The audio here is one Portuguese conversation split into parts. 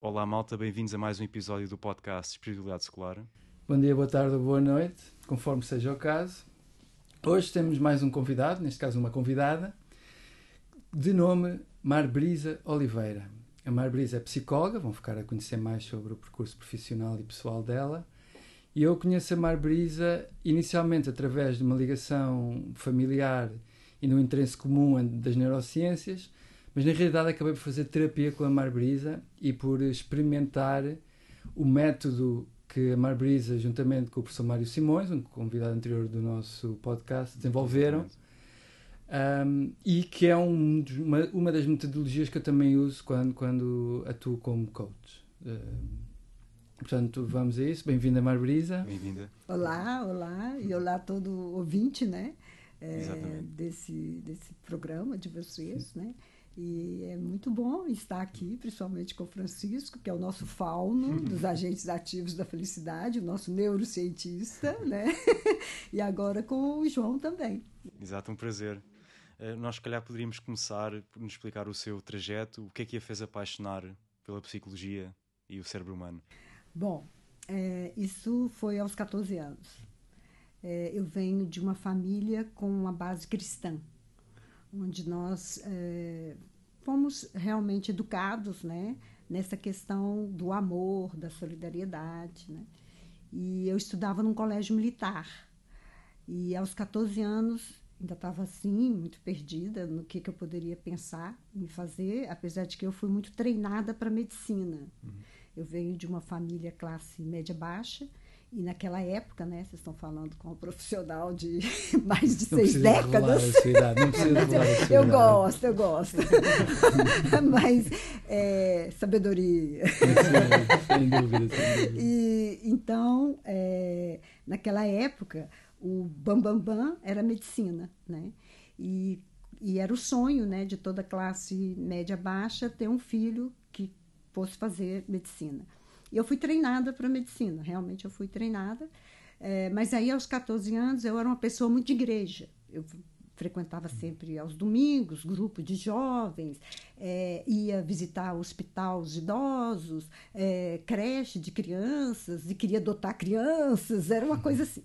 Olá malta, bem-vindos a mais um episódio do podcast Espiritualidade Secular. Bom dia, boa tarde ou boa noite, conforme seja o caso. Hoje temos mais um convidado, neste caso uma convidada, de nome Marbrisa Oliveira. A Marbrisa é psicóloga, vão ficar a conhecer mais sobre o percurso profissional e pessoal dela. E eu conheço a Marbrisa inicialmente através de uma ligação familiar e no interesse comum das neurociências, mas na realidade acabei por fazer terapia com a Marbrisa e por experimentar o método que a Marbrisa, juntamente com o professor Mário Simões, um convidado anterior do nosso podcast, desenvolveram, e que é uma das metodologias que eu também uso quando atuo como coach. Portanto, vamos a isso. Bem-vinda, Marbrisa. Bem-vinda. Olá, e olá todo ouvinte, né? Exatamente. Desse programa de vocês, né? E é muito bom estar aqui, principalmente com o Francisco, que é o nosso fauno dos agentes ativos da felicidade, o nosso neurocientista, né? E agora com o João também. Exato, um prazer. Nós, se calhar, poderíamos começar por nos explicar o seu trajeto, o que é que a fez apaixonar pela psicologia e o cérebro humano? Bom, isso foi aos 14 anos. Eu venho de uma família com uma base cristã, onde nós fomos realmente educados, né, nessa questão do amor, da solidariedade, né? E eu estudava num colégio militar. E aos 14 anos, ainda estava assim, muito perdida no que eu poderia pensar em fazer, apesar de que eu fui muito treinada para medicina. Eu venho de uma família classe média-baixa, e naquela época, né, vocês estão falando com um profissional de mais de 6 décadas. Não precisa revelar a sua idade. Eu gosto. Mas, sabedoria. Sem dúvida. E, então, naquela época, o bam era medicina, né? E era o sonho, né, de toda classe média-baixa ter um filho que fosse fazer medicina. E eu fui treinada para medicina, realmente eu fui treinada. Mas aí, aos 14 anos, eu era uma pessoa muito de igreja. Eu frequentava sempre aos domingos, grupo de jovens, ia visitar o hospital de idosos, creche de crianças, e queria adotar crianças, era uma coisa assim.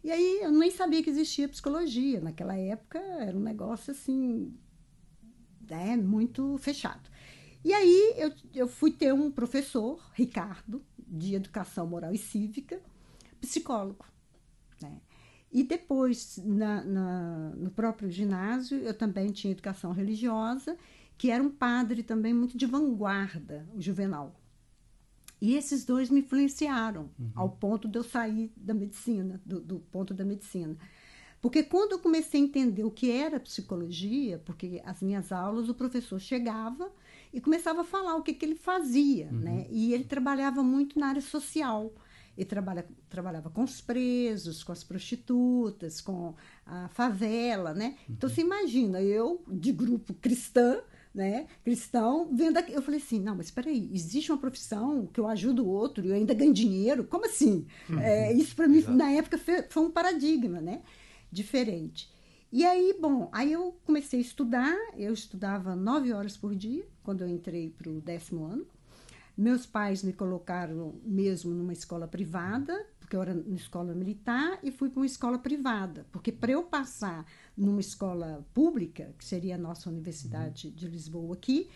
E aí, eu nem sabia que existia psicologia. Naquela época, era um negócio assim, muito fechado. E aí eu fui ter um professor, Ricardo, de Educação Moral e Cívica, psicólogo, né? E depois, no próprio ginásio, eu também tinha educação religiosa, que era um padre também muito de vanguarda, o Juvenal. E esses dois me influenciaram, ao ponto de eu sair da medicina, do ponto da medicina. Porque quando eu comecei a entender o que era psicologia, porque as minhas aulas, o professor chegava e começava a falar o que ele fazia, né? E ele trabalhava muito na área social. Ele trabalhava com os presos, com as prostitutas, com a favela, né? Então, você imagina, eu, de grupo cristão, vendo aqui, eu falei assim, não, mas espera aí, existe uma profissão que eu ajudo o outro e eu ainda ganho dinheiro? Como assim? Isso para mim, na época, foi um paradigma, né? Diferente. E aí, aí eu comecei a estudar, eu estudava 9 horas por dia, quando eu entrei para o 10º ano. Meus pais me colocaram mesmo numa escola privada, porque eu era na escola militar, e fui para uma escola privada, porque para eu passar numa escola pública, que seria a nossa Universidade de Lisboa aqui,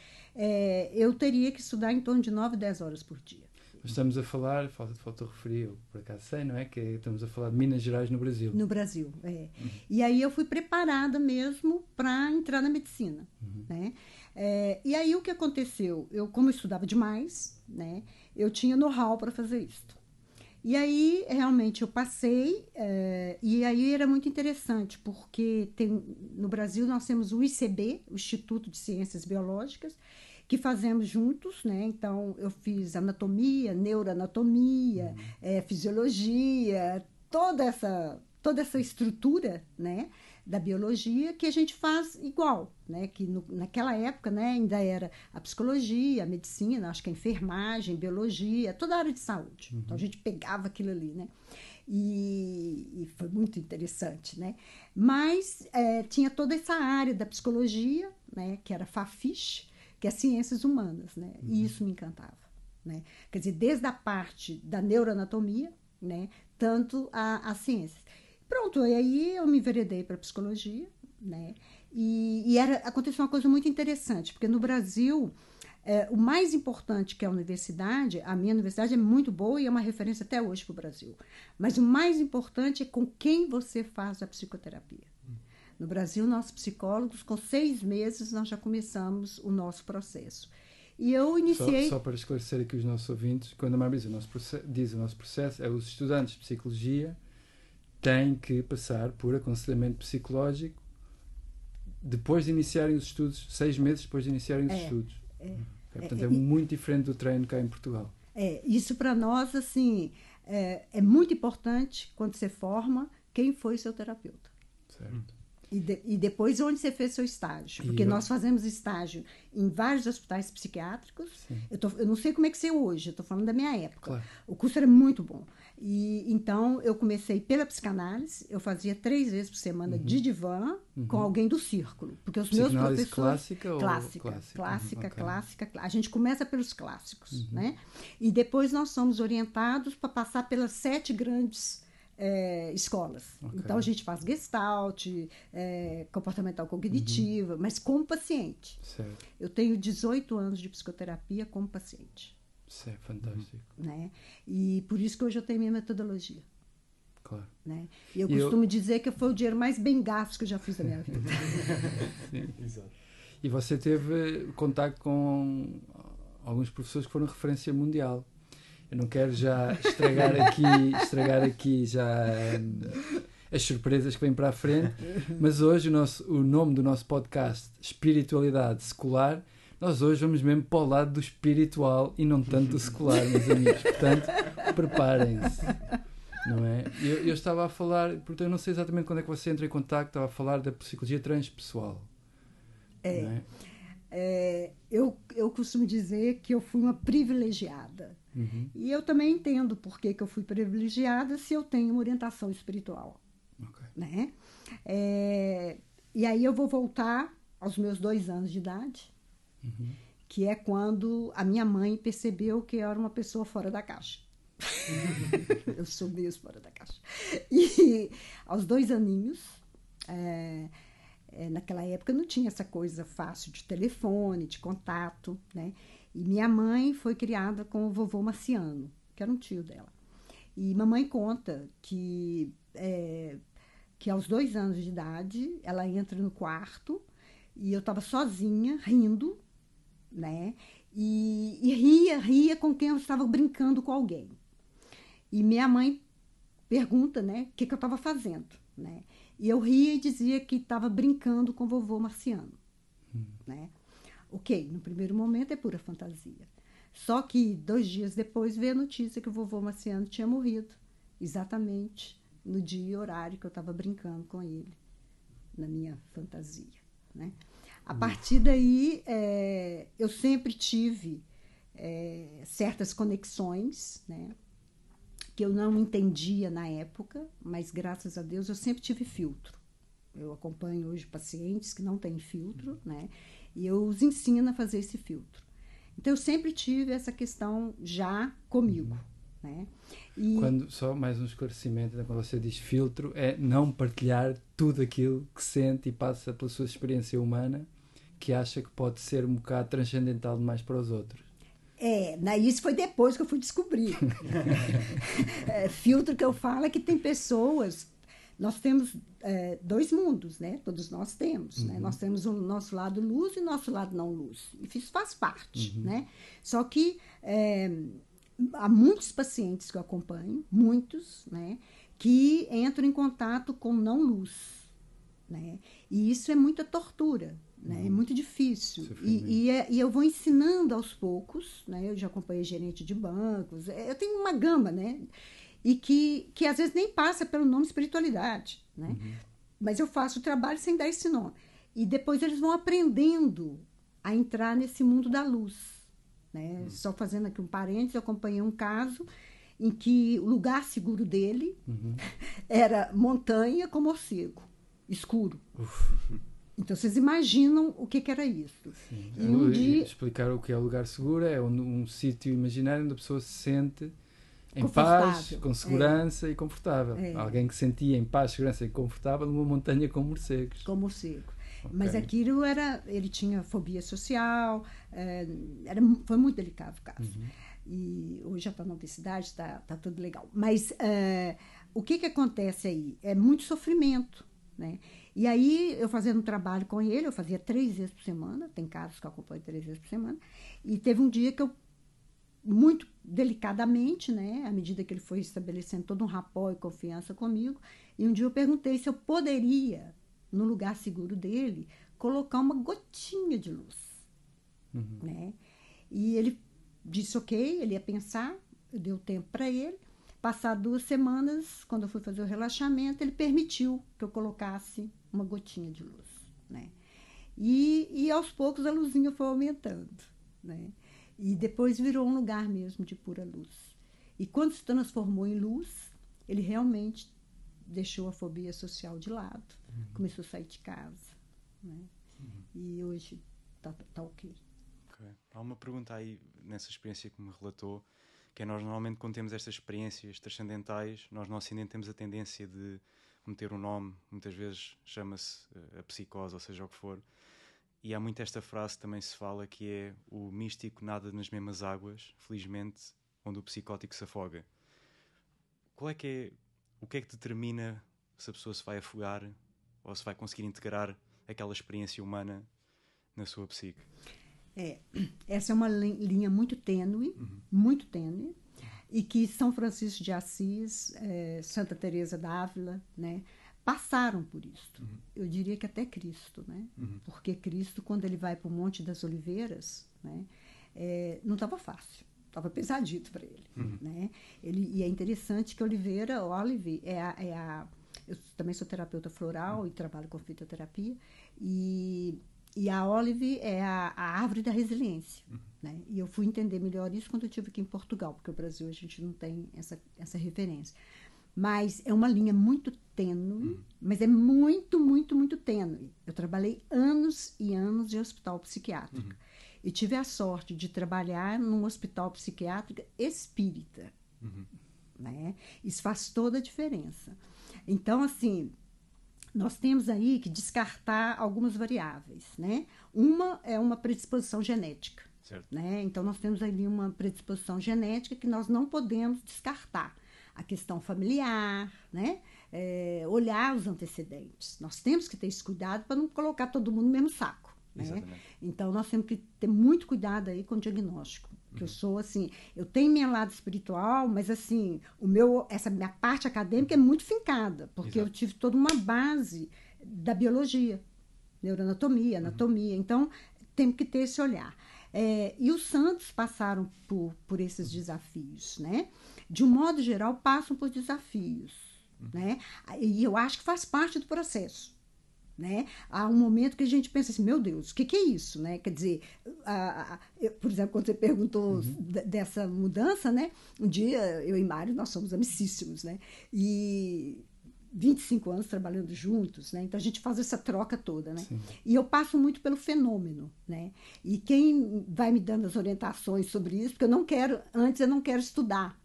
eu teria que estudar em torno de 9, 10 horas por dia. Estamos a falar, falta referir, eu por acaso sei, não é? Que estamos a falar de Minas Gerais no Brasil. No Brasil, E aí eu fui preparada mesmo para entrar na medicina, né? E aí o que aconteceu? Como eu estudava demais, né? Eu tinha know-how para fazer isso. E aí, realmente, eu passei, e aí era muito interessante, porque no Brasil nós temos o ICB, o Instituto de Ciências Biológicas, que fazemos juntos, né? Então, eu fiz anatomia, neuroanatomia, fisiologia, toda essa estrutura, né, da biologia que a gente faz igual, né? Que naquela época, né, ainda era a psicologia, a medicina, acho que a enfermagem, biologia, toda a área de saúde. Então, a gente pegava aquilo ali, né? E foi muito interessante, né? Mas tinha toda essa área da psicologia, né, que era FAFISH, que é ciências humanas, né? E isso me encantava. né? Quer dizer, desde a parte da neuroanatomia, né, tanto a ciência. Pronto, e aí eu me enveredei para psicologia, né? E aconteceu uma coisa muito interessante, porque no Brasil, o mais importante que é a minha universidade é muito boa e é uma referência até hoje para o Brasil, mas o mais importante é com quem você faz a psicoterapia. No Brasil, nós psicólogos, com 6 meses, nós já começamos o nosso processo. E eu iniciei... Só para esclarecer aqui os nossos ouvintes, quando a Mar diz o nosso processo, os estudantes de psicologia têm que passar por aconselhamento psicológico depois de iniciarem os estudos, 6 meses depois de iniciarem os estudos. Portanto, é muito diferente do treino cá em Portugal. Isso para nós, assim, é muito importante quando você forma quem foi seu terapeuta. Certo. E depois onde você fez seu estágio. Porque nós fazemos estágio em vários hospitais psiquiátricos. Eu não sei como é que é hoje, eu estou falando da minha época. Claro. O curso era muito bom. E então eu comecei pela psicanálise, eu fazia 3 vezes por semana de divã com alguém do círculo. Porque os meus professores... clássica ou clássica. A gente começa pelos clássicos, né? E depois nós somos orientados para passar pelas 7 grandes escolas. Então a gente faz Gestalt, comportamental cognitiva, mas como paciente. Certo. Eu tenho 18 anos de psicoterapia como paciente. Isso é fantástico. Né? E por isso que hoje eu tenho minha metodologia. Claro. Né? E eu costumo dizer que foi o dinheiro mais bem gasto que eu já fiz da minha vida. Sim, exato. E você teve contato com alguns professores que foram referência mundial. Eu não quero já estragar aqui já as surpresas que vêm para a frente, mas hoje o nome do nosso podcast, Espiritualidade Secular, nós hoje vamos mesmo para o lado do espiritual e não tanto do secular, meus amigos. Portanto, preparem-se. Não é? Eu estava a falar, portanto, eu não sei exatamente quando é que você entrou em contacto, estava a falar da psicologia transpessoal. Não é? Eu costumo dizer que eu fui uma privilegiada. E eu também entendo por que eu fui privilegiada se eu tenho uma orientação espiritual. Né? E aí eu vou voltar aos meus 2 anos de idade, que é quando a minha mãe percebeu que eu era uma pessoa fora da caixa. Eu sou mesmo fora da caixa. E aos 2 aninhos, naquela época não tinha essa coisa fácil de telefone, de contato, né? E minha mãe foi criada com o vovô Marciano, que era um tio dela. E mamãe conta que aos 2 anos de idade, ela entra no quarto e eu estava sozinha, rindo, né? E ria com quem eu estava brincando com alguém. E minha mãe pergunta, né, o que eu estava fazendo, né? E eu ria e dizia que estava brincando com o vovô Marciano, né? Ok, no primeiro momento é pura fantasia. Só que 2 dias depois veio a notícia que o vovô Marciano tinha morrido, exatamente no dia e horário que eu estava brincando com ele, na minha fantasia, né? A partir daí, eu sempre tive certas conexões, né, que eu não entendia na época, mas graças a Deus eu sempre tive filtro. Eu acompanho hoje pacientes que não têm filtro, né? E eu os ensino a fazer esse filtro. Então, eu sempre tive essa questão já comigo, né? Só mais um esclarecimento, quando você diz filtro, é não partilhar tudo aquilo que sente e passa pela sua experiência humana, que acha que pode ser um bocado transcendental demais para os outros. Isso foi depois que eu fui descobrir. Filtro que eu falo é que tem pessoas... Nós temos 2 mundos, né? Todos nós temos, né? Nós temos o nosso lado luz e o nosso lado não luz. E isso faz parte, né? Só que há muitos pacientes que eu acompanho, muitos, né? Que entram em contato com não luz, né? E isso é muita tortura, né? É muito difícil. E eu vou ensinando aos poucos, né? Eu já acompanhei gerente de bancos, eu tenho uma gama, né? E que às vezes nem passa pelo nome espiritualidade, né? Mas eu faço o trabalho sem dar esse nome. E depois eles vão aprendendo a entrar nesse mundo da luz, né? Só fazendo aqui um parênteses, eu acompanhei um caso em que o lugar seguro dele era montanha com morcego, escuro. Então, vocês imaginam o que era isso. Sim. E um dia... Explicar o que é o lugar seguro é um sítio imaginário onde a pessoa se sente em Confortável. paz, com segurança e confortável. Alguém que sentia em paz, segurança e confortável numa montanha com morcegos. Com morcego. Ok. Mas aquilo era... Ele tinha fobia social, foi muito delicado o caso. E hoje já está na universidade, está tudo legal. Mas o que acontece aí? É muito sofrimento, né? E aí, eu fazendo um trabalho com ele, eu fazia 3 vezes por semana, tem casos que eu acompanho 3 vezes por semana, e teve um dia que eu, muito delicadamente, né, à medida que ele foi estabelecendo todo um rapport e confiança comigo, e um dia eu perguntei se eu poderia, no lugar seguro dele, colocar uma gotinha de luz, né? E ele disse ok, ele ia pensar, eu dei o tempo para ele. Passado 2 semanas, quando eu fui fazer o relaxamento, ele permitiu que eu colocasse uma gotinha de luz, né? E aos poucos a luzinha foi aumentando, né? E depois virou um lugar mesmo de pura luz. E quando se transformou em luz, ele realmente deixou a fobia social de lado, começou a sair de casa, né? E hoje tá ok. Há uma pergunta aí nessa experiência que me relatou, que é: nós normalmente, quando temos estas experiências transcendentais, nós no Ocidente temos a tendência de meter um nome, muitas vezes chama-se a psicose, ou seja o que for, e há muito esta frase que também se fala, que é: o místico nada nas mesmas águas, felizmente, onde o psicótico se afoga. O que é que determina se a pessoa se vai afogar ou se vai conseguir integrar aquela experiência humana na sua psique? Essa é uma linha muito tênue, e que São Francisco de Assis, Santa Teresa d'Ávila, né, passaram por isso. Eu diria que até Cristo, né? Porque Cristo, quando ele vai para o Monte das Oliveiras, né, não estava fácil, estava pesadito para ele, né? E é interessante que Olive, eu também sou terapeuta floral e trabalho com fitoterapia, e a Olive é a árvore da resiliência, né? E eu fui entender melhor isso quando eu estive aqui em Portugal, porque no Brasil a gente não tem essa referência. Mas é uma linha muito tênue, mas é muito, muito, muito tênue. Eu trabalhei anos e anos em hospital psiquiátrico. E tive a sorte de trabalhar num hospital psiquiátrico espírita, né? Isso faz toda a diferença. Então, assim, nós temos aí que descartar algumas variáveis, né? Uma é uma predisposição genética, né? Então, nós temos ali uma predisposição genética que nós não podemos descartar. A questão familiar, né? Olhar os antecedentes. Nós temos que ter esse cuidado para não colocar todo mundo no mesmo saco, né? Então, nós temos que ter muito cuidado aí com o diagnóstico. Que eu sou, assim, eu tenho minha lado espiritual, mas, assim, essa minha parte acadêmica é muito fincada, porque eu tive toda uma base da biologia, neuroanatomia, anatomia. Então, temos que ter esse olhar. E os santos passaram por esses desafios, né? De um modo geral, passam por desafios, né? E eu acho que faz parte do processo, né? Há um momento que a gente pensa assim, meu Deus, o que é isso, né? Quer dizer, por exemplo, quando você perguntou dessa mudança, né? Um dia, eu e Mário, nós somos amicíssimos, né? E 25 anos trabalhando juntos, né? Então a gente faz essa troca toda, né? Sim. E eu passo muito pelo fenômeno, né? E quem vai me dando as orientações sobre isso, porque eu não quero estudar.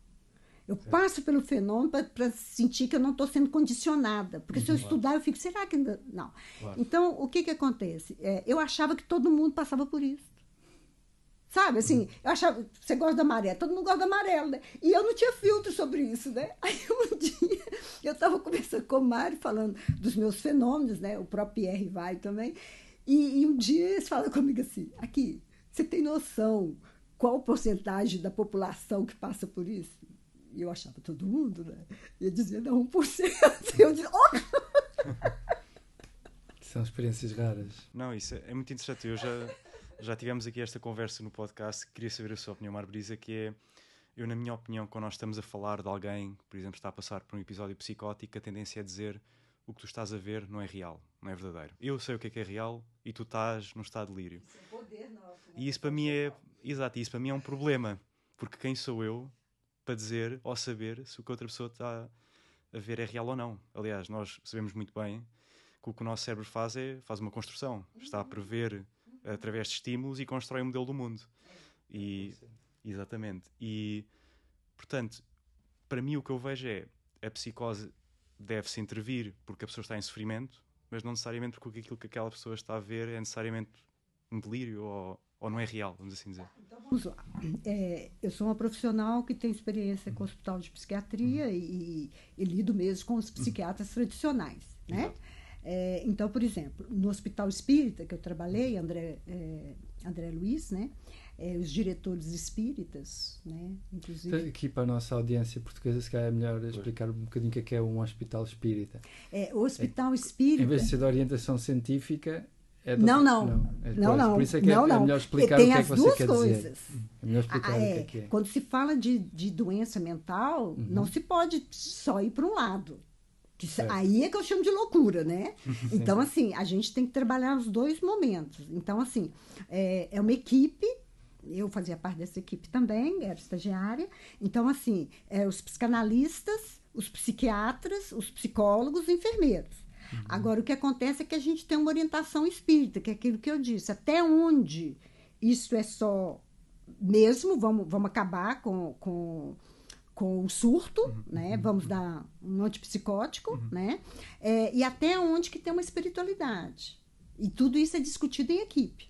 Eu passo pelo fenômeno para sentir que eu não estou sendo condicionada. Porque se eu estudar, eu fico, será que ainda... Não. Claro. Então, o que acontece? Eu achava que todo mundo passava por isso. Sabe, assim, eu achava, você gosta do amarelo, todo mundo gosta do amarelo, né? E eu não tinha filtro sobre isso, né? Aí um dia, eu estava conversando com o Mário, falando dos meus fenômenos, né? O próprio Pierre vai também. E um dia eles falam comigo assim, aqui, você tem noção qual porcentagem da população que passa por isso? E eu achava todo mundo, né? E eu dizia, não, 1%. E eu dizia, São experiências raras. Não, isso é muito interessante. Já tivemos aqui esta conversa no podcast. Queria saber a sua opinião, Marbrisa, que é, eu, na minha opinião, quando nós estamos a falar de alguém que, por exemplo, está a passar por um episódio psicótico, a tendência é dizer: o que tu estás a ver não é real, não é verdadeiro. Eu sei o que é real e tu estás num estado de delírio. Isso é poder nosso, né? E isso para mim é... Exato, isso para mim é um problema. Porque quem sou eu para dizer ou saber se o que outra pessoa está a ver é real ou não? Aliás, nós sabemos muito bem, que o que o nosso cérebro faz uma construção. Está a prever através de estímulos e constrói um modelo do mundo. Exatamente. E, portanto, para mim o que eu vejo é a psicose deve-se intervir porque a pessoa está em sofrimento, mas não necessariamente porque aquilo que aquela pessoa está a ver é necessariamente um delírio ou não é real, vamos assim dizer. Então, vamos lá. Eu sou uma profissional que tem experiência com o hospital de psiquiatria e lido mesmo com os psiquiatras tradicionais, né? Então, por exemplo, no Hospital Espírita que eu trabalhei, André Luiz, né? Os diretores espíritas, né? Inclusive... Aqui para a nossa audiência portuguesa, se calhar é melhor explicar um bocadinho o que é um hospital espírita. O Hospital Espírita... Em vez de ser de orientação científica... Não. Por isso é que é melhor explicar o que é que você quer dizer. É melhor explicar o que é. Quando se fala de doença mental, não se pode só ir para um lado. Aí é que eu chamo de loucura, né? Então, assim, a gente tem que trabalhar os dois momentos. Então, assim, é uma equipe, eu fazia parte dessa equipe também, era estagiária. Então, assim, os psicanalistas, os psiquiatras, os psicólogos, os enfermeiros. Agora, o que acontece é que a gente tem uma orientação espírita, que é aquilo que eu disse. Até onde isso é só mesmo, vamos acabar com o surto, né? Vamos dar um antipsicótico, né? E até onde que tem uma espiritualidade. E tudo isso é discutido em equipe.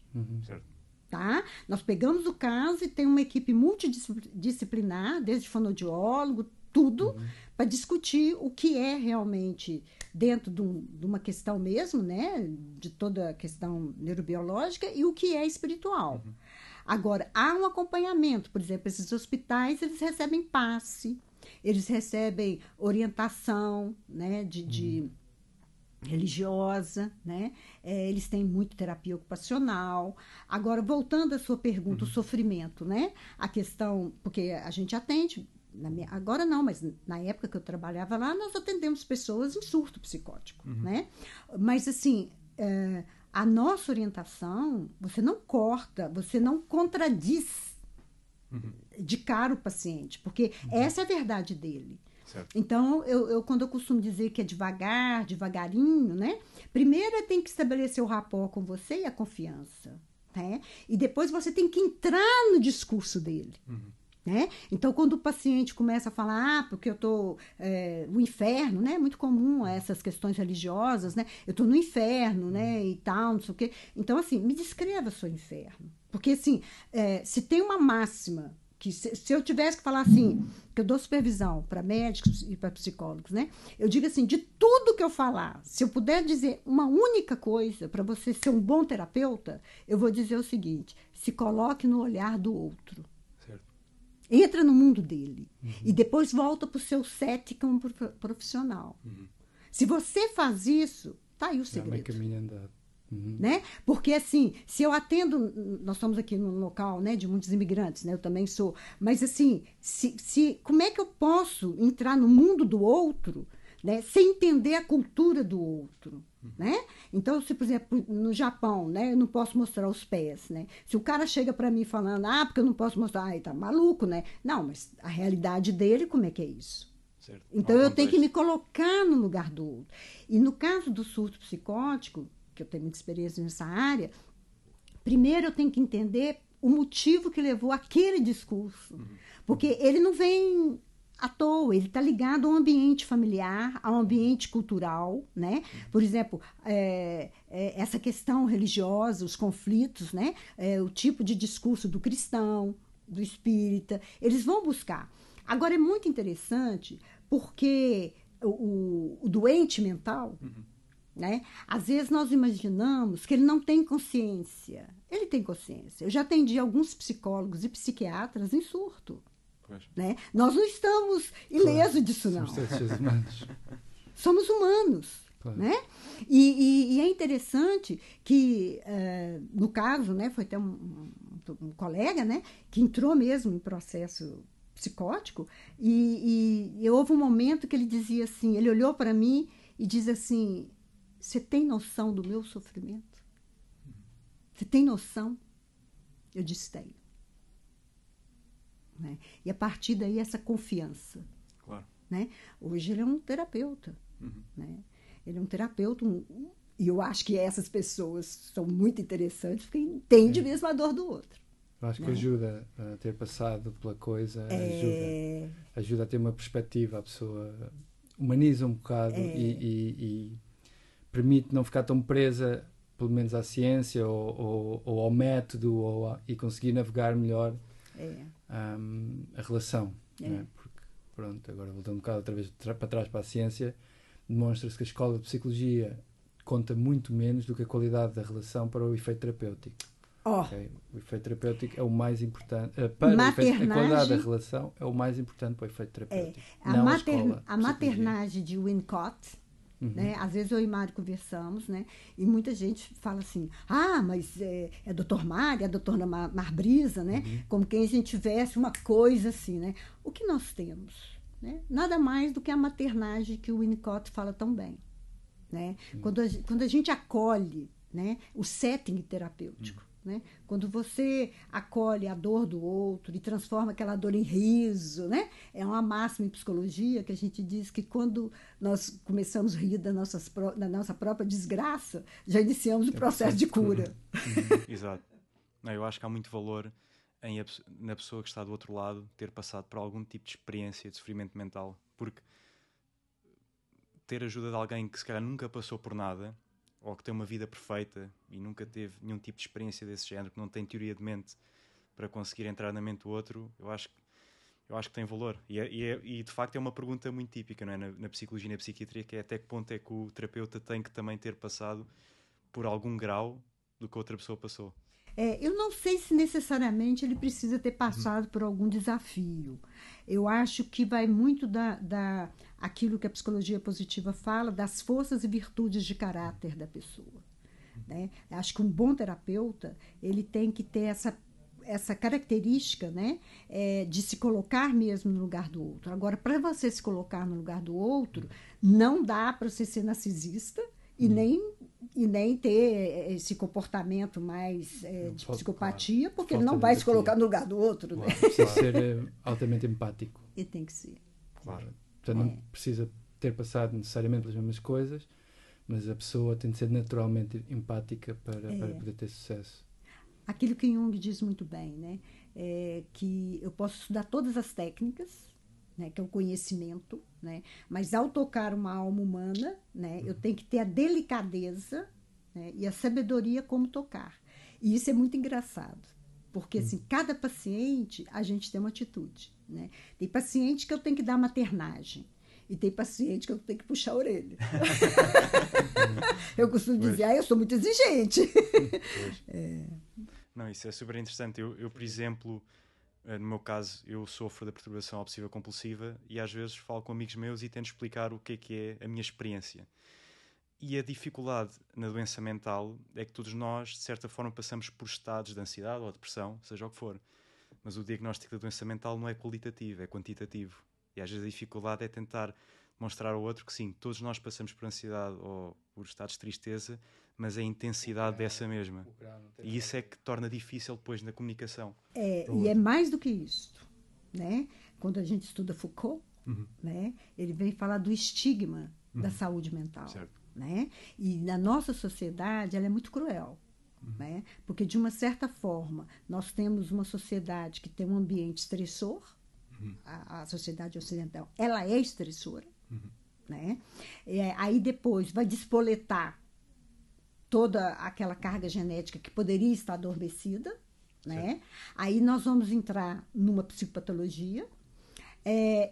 Tá? Nós pegamos o caso e tem uma equipe multidisciplinar, desde fonoaudiólogo, tudo, para discutir o que é realmente dentro de uma questão mesmo, né, de toda a questão neurobiológica e o que é espiritual. Agora, há um acompanhamento, por exemplo, esses hospitais, eles recebem passe, eles recebem orientação, né, de religiosa, né? Eles têm muito terapia ocupacional. Agora, voltando à sua pergunta, o sofrimento, né? A questão, porque a gente atende... Agora não, mas na época que eu trabalhava lá, nós atendemos pessoas em surto psicótico, né? Mas, assim, a nossa orientação, você não corta, você não contradiz de cara o paciente, porque essa é a verdade dele. Certo. Então, quando eu costumo dizer que é devagar, devagarinho, né? Primeiro tem que estabelecer o rapport com você e a confiança, né? E depois você tem que entrar no discurso dele. Né? Então, quando o paciente começa a falar, porque eu estou no inferno, né? Muito comum essas questões religiosas, né? Eu estou no inferno, né? E tal, não sei o quê. Então, assim, me descreva seu inferno. Porque, assim, se tem uma máxima, que se eu tivesse que falar assim, que eu dou supervisão para médicos e para psicólogos, né? Eu digo assim, de tudo que eu falar, se eu puder dizer uma única coisa para você ser um bom terapeuta, eu vou dizer o seguinte: se coloque no olhar do outro. Entra no mundo dele. E depois volta para o seu set como profissional. Se você faz isso, tá aí o segredo. É meio caminho andado. Né? Porque, assim, se eu atendo... Nós estamos aqui num local, né, de muitos imigrantes, né? Eu também sou. Mas, assim, como é que eu posso entrar no mundo do outro, né, sem entender a cultura do outro? Né? Então, se, por exemplo, no Japão, né, eu não posso mostrar os pés, né? Se o cara chega para mim falando, porque eu não posso mostrar, ele tá maluco, né? Não, mas a realidade dele, como é que é isso? Certo. Então, eu tenho que me colocar no lugar do outro. E no caso do surto psicótico, que eu tenho muita experiência nessa área, primeiro eu tenho que entender o motivo que levou aquele discurso. Porque ele não vem à toa, ele está ligado ao ambiente familiar, ao ambiente cultural, né? Por exemplo, essa questão religiosa, os conflitos, né? O tipo de discurso do cristão, do espírita, eles vão buscar. Agora, é muito interessante porque o doente mental, né? Às vezes nós imaginamos que ele não tem consciência. Ele tem consciência. Eu já atendi alguns psicólogos e psiquiatras em surto. Né? Nós não estamos ilesos disso, não. Somos seres humanos. Somos humanos. Claro. Né? E é interessante que, no caso, né, foi até um colega, né, que entrou mesmo em processo psicótico e houve um momento que ele dizia assim, ele olhou para mim e diz assim: você tem noção do meu sofrimento? Você tem noção? Eu disse, tenho. Né? E a partir daí, essa confiança. Claro. Né? Hoje ele é um terapeuta. Né? Ele é um terapeuta, E eu acho que essas pessoas são muito interessantes porque entendem mesmo a dor do outro. Eu acho que ajuda a ter passado pela coisa, ajuda a ter uma perspectiva, a pessoa humaniza um bocado e permite não ficar tão presa, pelo menos à ciência ou ao método e conseguir navegar melhor a relação. Né? Porque, pronto, agora voltando um bocado outra vez para trás para a ciência, demonstra-se que a escola de psicologia conta muito menos do que a qualidade da relação para o efeito terapêutico. Okay? O efeito terapêutico é o mais importante. A qualidade da relação é o mais importante para o efeito terapêutico. A maternagem de Winnicott, né? Às vezes eu e Mário conversamos, né? E muita gente fala assim, mas é Dr. Mário, é a doutora Marbrisa, né? Como quem a gente tivesse uma coisa assim, né? O que nós temos? Né? Nada mais do que a maternagem que o Winnicott fala tão bem. Né? Quando a gente acolhe, né, o setting terapêutico, né? Quando você acolhe a dor do outro e transforma aquela dor em riso, né? É uma máxima em psicologia que a gente diz que quando nós começamos a rir da nossa própria desgraça, já iniciamos o processo de cura. Exato. Não, eu acho que há muito valor na pessoa que está do outro lado ter passado por algum tipo de experiência de sofrimento mental, porque ter ajuda de alguém que se calhar nunca passou por nada, ou que tem uma vida perfeita e nunca teve nenhum tipo de experiência desse género, que não tem teoria de mente para conseguir entrar na mente do outro, eu acho que tem valor. E de facto é uma pergunta muito típica, não é? Na psicologia e na psiquiatria, que é até que ponto é que o terapeuta tem que também ter passado por algum grau do que outra pessoa passou. Eu não sei se necessariamente ele precisa ter passado por algum desafio. Eu acho que vai muito aquilo que a psicologia positiva fala, das forças e virtudes de caráter da pessoa. Né? Acho que um bom terapeuta, ele tem que ter essa característica, né, de se colocar mesmo no lugar do outro. Agora, para você se colocar no lugar do outro, não dá para você ser narcisista e nem ter esse comportamento mais de psicopatia, porque ele não vai se colocar no lugar do outro. Claro, né? Precisa ser altamente empático. E tem que ser. Claro. Portanto, não precisa ter passado necessariamente pelas mesmas coisas, mas a pessoa tem de ser naturalmente empática para poder ter sucesso. Aquilo que Jung diz muito bem, né? Que eu posso estudar todas as técnicas, né, que é o conhecimento, né, mas ao tocar uma alma humana, né, eu tenho que ter a delicadeza, né, e a sabedoria como tocar. E isso é muito engraçado, porque assim, cada paciente a gente tem uma atitude. Né? Tem paciente que eu tenho que dar maternagem e tem paciente que eu tenho que puxar a orelha. Eu costumo dizer, eu sou muito exigente. Não, isso é super interessante. Eu, por exemplo, no meu caso, eu sofro da perturbação obsessiva compulsiva e às vezes falo com amigos meus e tento explicar o que é a minha experiência. E a dificuldade na doença mental é que todos nós, de certa forma, passamos por estados de ansiedade ou depressão, seja o que for. Mas o diagnóstico da doença mental não é qualitativo, é quantitativo. E às vezes a dificuldade é tentar mostrar ao outro que sim, todos nós passamos por ansiedade ou por estados de tristeza, mas a intensidade dessa mesma. E isso é que torna difícil depois na comunicação. E é mais do que isto. Né? Quando a gente estuda Foucault, né, ele vem falar do estigma da saúde mental. Certo. Né? E na nossa sociedade ela é muito cruel. Né? Porque, de uma certa forma, nós temos uma sociedade que tem um ambiente estressor, a sociedade ocidental, ela é estressora, né? Aí depois vai despoletar toda aquela carga genética que poderia estar adormecida, né? Aí nós vamos entrar numa psicopatologia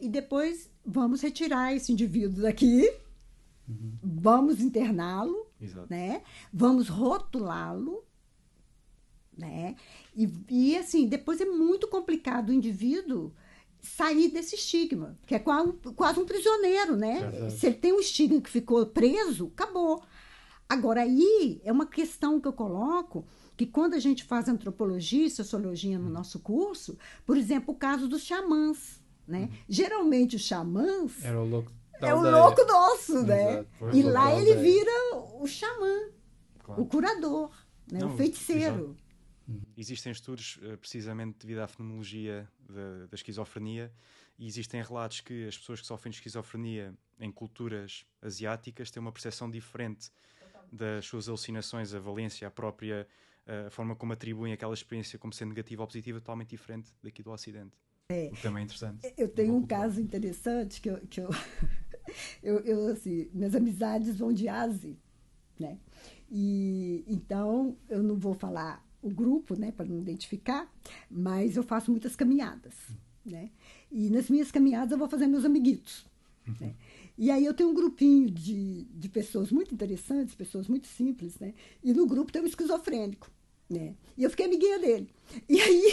e depois vamos retirar esse indivíduo daqui, vamos interná-lo, né? Vamos rotulá-lo, né? E assim, depois é muito complicado o indivíduo sair desse estigma, que é quase um prisioneiro, né? Se ele tem um estigma que ficou preso, acabou. Agora, aí é uma questão que eu coloco, que quando a gente faz antropologia e sociologia no nosso curso, por exemplo, o caso dos xamãs, né? Geralmente os xamãs é o louco nosso, né? Exato. E lá ele vira o xamã, o curador, né? Não, o feiticeiro. Existem estudos, precisamente devido à fenomenologia da esquizofrenia, e existem relatos que as pessoas que sofrem de esquizofrenia em culturas asiáticas têm uma percepção diferente das suas alucinações, a valência, a própria a forma como atribuem aquela experiência como sendo negativa ou positiva, totalmente diferente daqui do Ocidente. O que também é interessante. Eu tenho um caso interessante que eu assim, minhas amizades vão de A a Z, né? E então eu não vou falar o grupo, né, para não identificar, mas eu faço muitas caminhadas, né? E nas minhas caminhadas eu vou fazer meus amiguitos, né? E aí eu tenho um grupinho de pessoas muito interessantes, pessoas muito simples, né? E no grupo tem um esquizofrênico, né? E eu fiquei amiguinha dele. E aí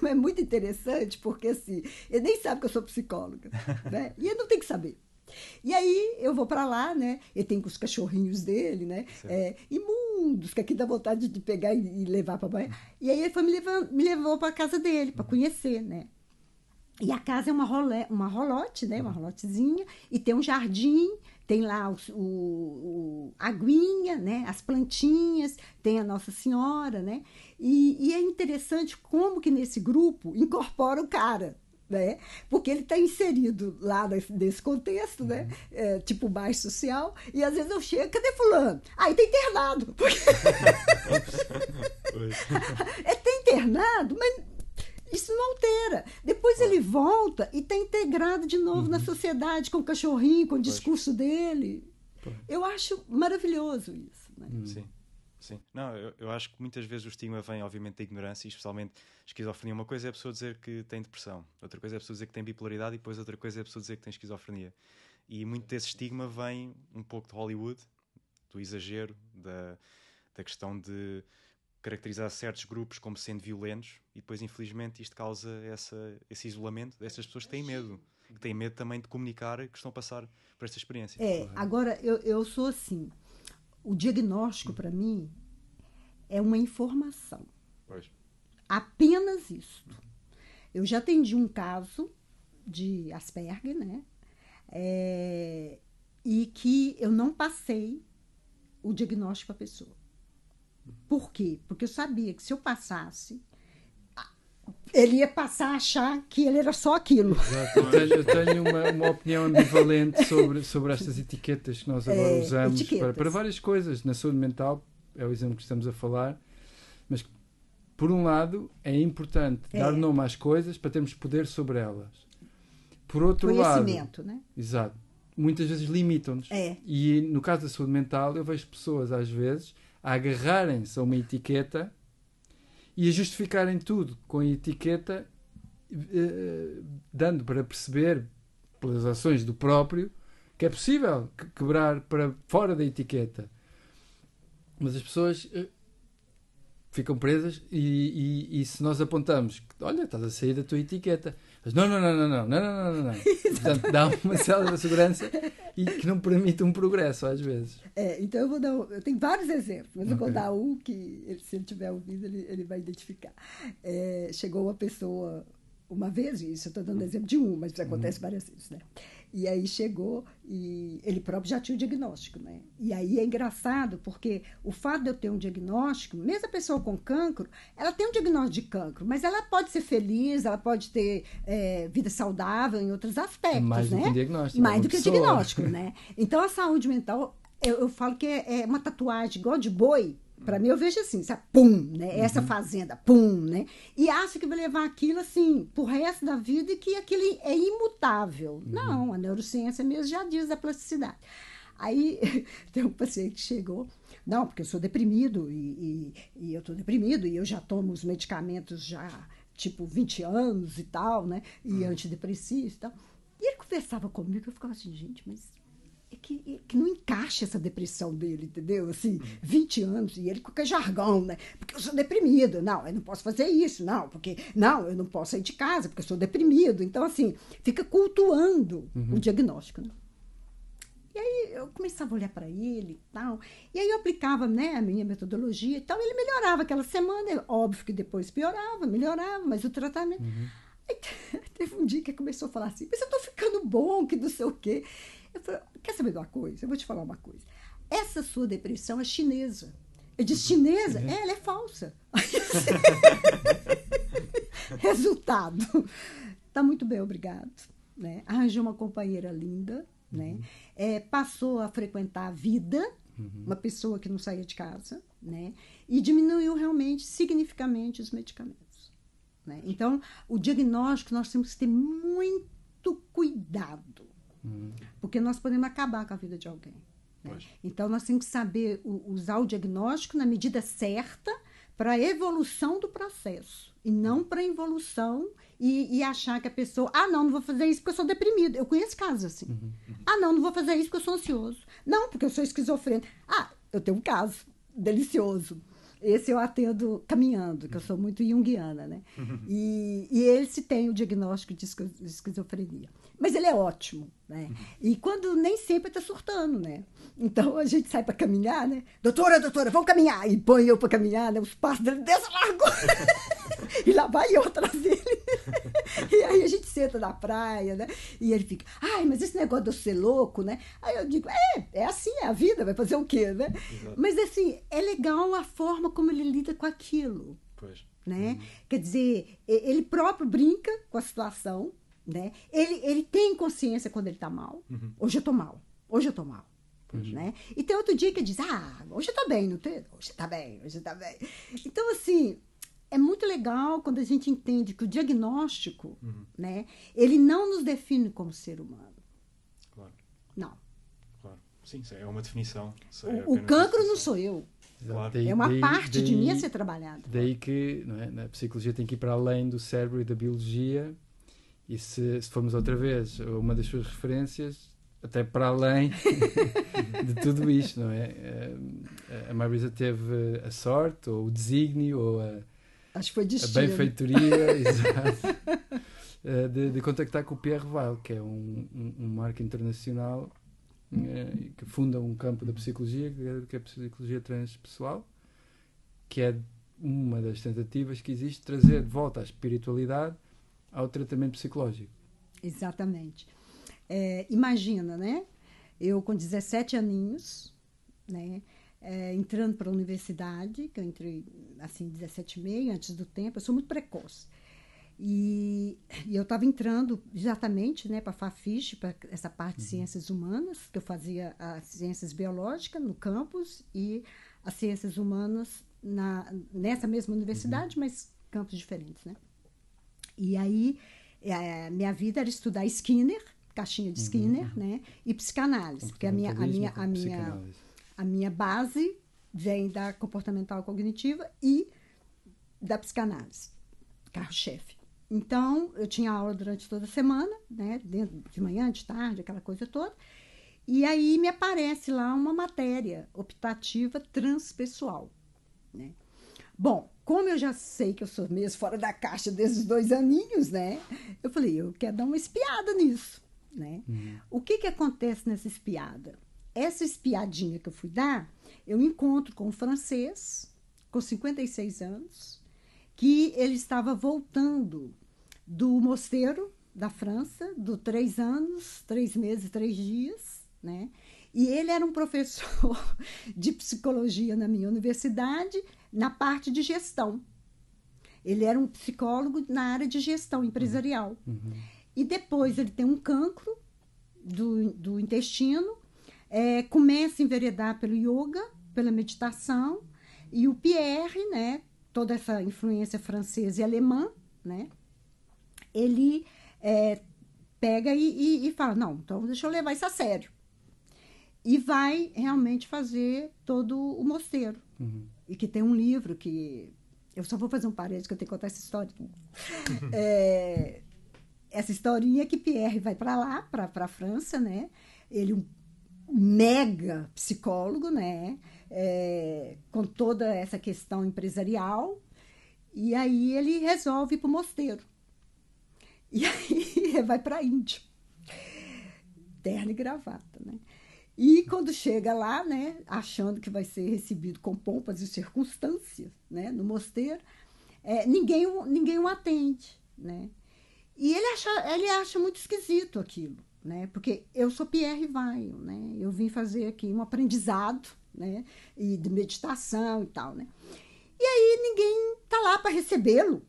é muito interessante, porque assim, ele nem sabe que eu sou psicóloga, né? E ele não tem que saber. E aí eu vou para lá, né? Ele tem com os cachorrinhos dele, né? Imundos, que aqui dá vontade de pegar e levar para banho. E aí ele foi me levou para casa dele, para conhecer, né? E a casa é uma rolote, né? Uma rolotezinha, e tem um jardim, tem lá a aguinha, né? As plantinhas, tem a Nossa Senhora, né? E é interessante como que nesse grupo incorpora o cara, né? Porque ele está inserido lá nesse contexto, né? Tipo baixo social, e às vezes eu chego, cadê fulano? Ele está internado. Ele está internado, mas isso não altera. Depois ele volta e está integrado de novo na sociedade, com o cachorrinho, com o discurso dele. Eu acho maravilhoso isso, né? Sim. Sim. Não, eu acho que muitas vezes o estigma vem, obviamente, da ignorância, e especialmente esquizofrenia. Uma coisa é a pessoa dizer que tem depressão, outra coisa é a pessoa dizer que tem bipolaridade, e depois outra coisa é a pessoa dizer que tem esquizofrenia. E muito desse estigma vem um pouco de Hollywood, do exagero, da questão de caracterizar certos grupos como sendo violentos, e depois, infelizmente, isto causa esse isolamento dessas pessoas que têm medo também de comunicar que estão a passar por esta experiência. Agora, eu sou assim, o diagnóstico, para mim, é uma informação. Pois. Apenas isso. Eu já atendi um caso de Asperger, né? E que eu não passei o diagnóstico para a pessoa. Por quê? Porque eu sabia que se eu passasse, ele ia passar a achar que ele era só aquilo. Exato. Eu tenho uma opinião ambivalente sobre estas etiquetas que nós agora usamos para várias coisas. Na saúde mental, é o exemplo que estamos a falar, mas por um lado é importante dar nome às coisas para termos poder sobre elas. Por outro lado, conhecimento, né? Exato. Muitas vezes limitam-nos. E no caso da saúde mental, eu vejo pessoas às vezes a agarrarem-se a uma etiqueta e a justificarem tudo com a etiqueta, dando para perceber, pelas ações do próprio, que é possível quebrar para fora da etiqueta. Mas as pessoas ficam presas e se nós apontamos, olha, estás a sair da tua etiqueta, mas não. Portanto, dá uma célula de segurança e que não permite um progresso às vezes. Então eu tenho vários exemplos, mas eu vou dar um que, se ele tiver ouvido, ele vai identificar. Chegou uma pessoa uma vez, isso eu estou dando exemplo de um, mas isso acontece várias vezes, né? E aí chegou e ele próprio já tinha o diagnóstico, né? E aí é engraçado, porque o fato de eu ter um diagnóstico, mesmo a pessoa com cancro, ela tem um diagnóstico de cancro, mas ela pode ser feliz, ela pode ter vida saudável em outros aspectos, mais, né? Do que diagnóstico. Mais do que diagnóstico, né? Então a saúde mental, eu falo que é uma tatuagem igual de boi. Para mim, eu vejo assim, sabe? Pum, né? Essa fazenda, pum, né? E acha que vai levar aquilo, assim, pro resto da vida e que aquilo é imutável. Não, a neurociência mesmo já diz da plasticidade. Aí, tem um paciente que chegou, não, porque eu sou deprimido e eu tô deprimido e eu já tomo os medicamentos já, tipo, 20 anos e tal, né? E antidepressivos e tal. E ele conversava comigo, eu ficava assim, gente, mas... É que não encaixa essa depressão dele, entendeu? Assim, 20 anos, e ele com aquele jargão, né? Porque eu sou deprimido. Não, eu não posso fazer isso, não, porque... Não, eu não posso sair de casa, porque eu sou deprimido. Então, assim, fica cultuando o diagnóstico, né? E aí eu começava a olhar para ele e tal, e aí eu aplicava, né, a minha metodologia e tal, ele melhorava aquela semana, óbvio que depois melhorava, mas o tratamento... Aí teve um dia que ele começou a falar assim, mas eu tô ficando bom, que não sei o quê. Eu falei, quer saber de uma coisa? Eu vou te falar uma coisa. Essa sua depressão é chinesa. Eu disse, chinesa? Ela é falsa. Resultado. Tá muito bem, obrigado. Né? Arranjou uma companheira linda, né? Passou a frequentar a vida, uma pessoa que não saía de casa, né? E diminuiu realmente, significativamente, os medicamentos, né? Então, o diagnóstico nós temos que ter muito cuidado, porque nós podemos acabar com a vida de alguém, né? Então, nós temos que saber usar o diagnóstico na medida certa para a evolução do processo, e não para a involução e achar que a pessoa... não vou fazer isso porque eu sou deprimido. Eu conheço casos assim. Não vou fazer isso porque eu sou ansioso. Não, porque eu sou esquizofrênico. Eu tenho um caso delicioso. Esse eu atendo caminhando, que eu sou muito junguiana, né? E esse tem o diagnóstico de esquizofrenia. Mas ele é ótimo, né? E quando nem sempre está surtando, né? Então a gente sai para caminhar, né? Doutora, vamos caminhar! E põe eu para caminhar, né? Os passos dele desce largo. E lá vai eu atrás dele. E aí a gente senta na praia, né? E ele fica, mas esse negócio de eu ser louco, né? Aí eu digo, é assim, é a vida, vai fazer o quê, né? Exato. Mas assim, é legal a forma como ele lida com aquilo. Pois. Né? Quer dizer, ele próprio brinca com a situação, né? Ele tem consciência quando ele está mal. Hoje eu estou mal. Né? E tem outro dia que ele diz, hoje eu estou bem, não tem? Hoje está bem. Então, assim, é muito legal quando a gente entende que o diagnóstico, né, ele não nos define como ser humano. Claro. Não. Claro. Sim, é uma definição. O cancro não sou eu. Claro. É uma parte de mim a ser trabalhada. Daí que, não é, na psicologia tem que ir para além do cérebro e da biologia, e se formos outra vez uma das suas referências, até para além de tudo isto, não é? A Marisa teve a sorte, ou o desígnio, ou acho que foi destino. A benfeitoria, exato, de contactar com o Pierre Weil, que é um marco internacional que funda um campo da psicologia, que é a psicologia transpessoal, que é uma das tentativas que existe de trazer de volta a espiritualidade ao tratamento psicológico. Exatamente. Imagina, né? Eu com 17 aninhos, né? Entrando para a universidade, que eu entrei assim, 17 e meio, antes do tempo, eu sou muito precoce. E eu estava entrando exatamente, né, para a FAFISH, para essa parte de ciências humanas, que eu fazia as ciências biológicas no campus e as ciências humanas nessa mesma universidade, mas campos diferentes, né? E aí, minha vida era estudar Skinner, caixinha de Skinner, né, e psicanálise, porque a minha base vem da comportamental cognitiva e da psicanálise, carro-chefe. Então, eu tinha aula durante toda a semana, né, de manhã, de tarde, aquela coisa toda, e aí me aparece lá uma matéria optativa transpessoal, né. Bom, como eu já sei que eu sou mesmo fora da caixa desde os 2 aninhos, né, eu falei, eu quero dar uma espiada nisso, né. O que acontece nessa espiada? Essa espiadinha que eu fui dar, eu encontro com um francês, com 56 anos, que ele estava voltando do mosteiro da França, do 3 anos, 3 meses, 3 dias, né? E ele era um professor de psicologia na minha universidade, na parte de gestão. Ele era um psicólogo na área de gestão empresarial. E depois ele tem um cancro do intestino, começa a enveredar pelo yoga, pela meditação, e o Pierre, né, toda essa influência francesa e alemã, né, ele pega e fala, não, então deixa eu levar isso a sério. E vai realmente fazer todo o mosteiro. E que tem um livro que... Eu só vou fazer um parênteses, que eu tenho que contar essa história. Essa historinha que Pierre vai para lá, para a França, né? Ele um mega psicólogo, né? Com toda essa questão empresarial. E aí ele resolve ir para o mosteiro. E aí vai para a Índia. Terno e gravata, né? E quando chega lá, né, achando que vai ser recebido com pompas e circunstâncias, né, no mosteiro, ninguém o atende, né? E ele acha muito esquisito aquilo, né? Porque eu sou Pierre Weil, né? Eu vim fazer aqui um aprendizado, né, e de meditação e tal, né? E aí ninguém tá lá para recebê-lo.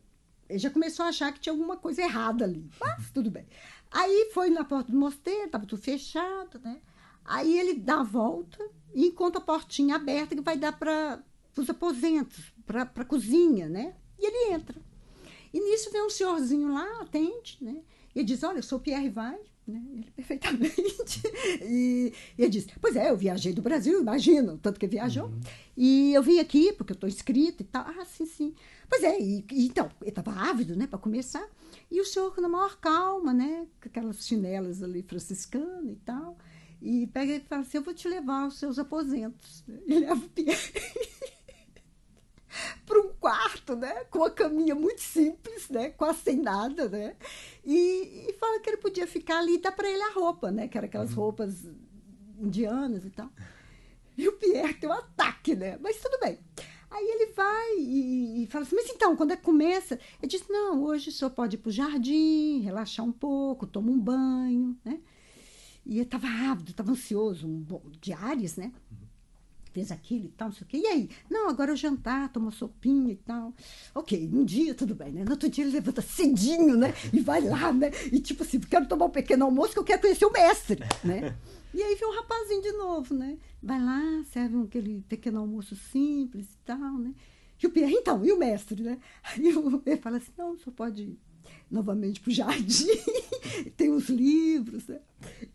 Ele já começou a achar que tinha alguma coisa errada ali. Mas tudo bem. Aí foi na porta do mosteiro, estava tudo fechado, né? Aí ele dá a volta e encontra a portinha aberta que vai dar para os aposentos, para a cozinha, né? E ele entra. E nisso vem um senhorzinho lá, atende, né? E ele diz, olha, eu sou o Pierre Vai, né? Ele perfeitamente. E ele diz, pois é, eu viajei do Brasil, imagina, tanto que viajou. E eu vim aqui porque eu estou inscrita e tal. Ah, sim, sim. Pois é, então, ele estava ávido, né, para começar. E o senhor, na maior calma, né, com aquelas chinelas ali franciscanas e tal, e pega e fala assim, eu vou te levar aos seus aposentos. E leva o Pierre para um quarto, né, com uma caminha muito simples, né, quase sem nada, né, e fala que ele podia ficar ali e dá para ele a roupa, né, que eram aquelas roupas indianas e tal. E o Pierre tem um ataque, né, mas tudo bem. Aí ele vai e fala assim, mas então, quando é que começa? Ele diz, não, hoje o senhor pode ir para o jardim, relaxar um pouco, toma um banho, né? E ele estava ávido, estava ansioso, de Áries, né? Fez aquilo e tal, não sei o quê. E aí? Não, agora é jantar, toma sopinha e tal. Ok, um dia tudo bem, né? No outro dia ele levanta cedinho, né? E vai lá, né? E tipo assim, quero tomar um pequeno almoço que eu quero conhecer o mestre, né? E aí vem um rapazinho de novo, né? Vai lá, serve aquele pequeno almoço simples e tal, né? E o Pierre, então, e o mestre, né? Aí ele fala assim, não, só pode ir novamente para o jardim, tem os livros, né?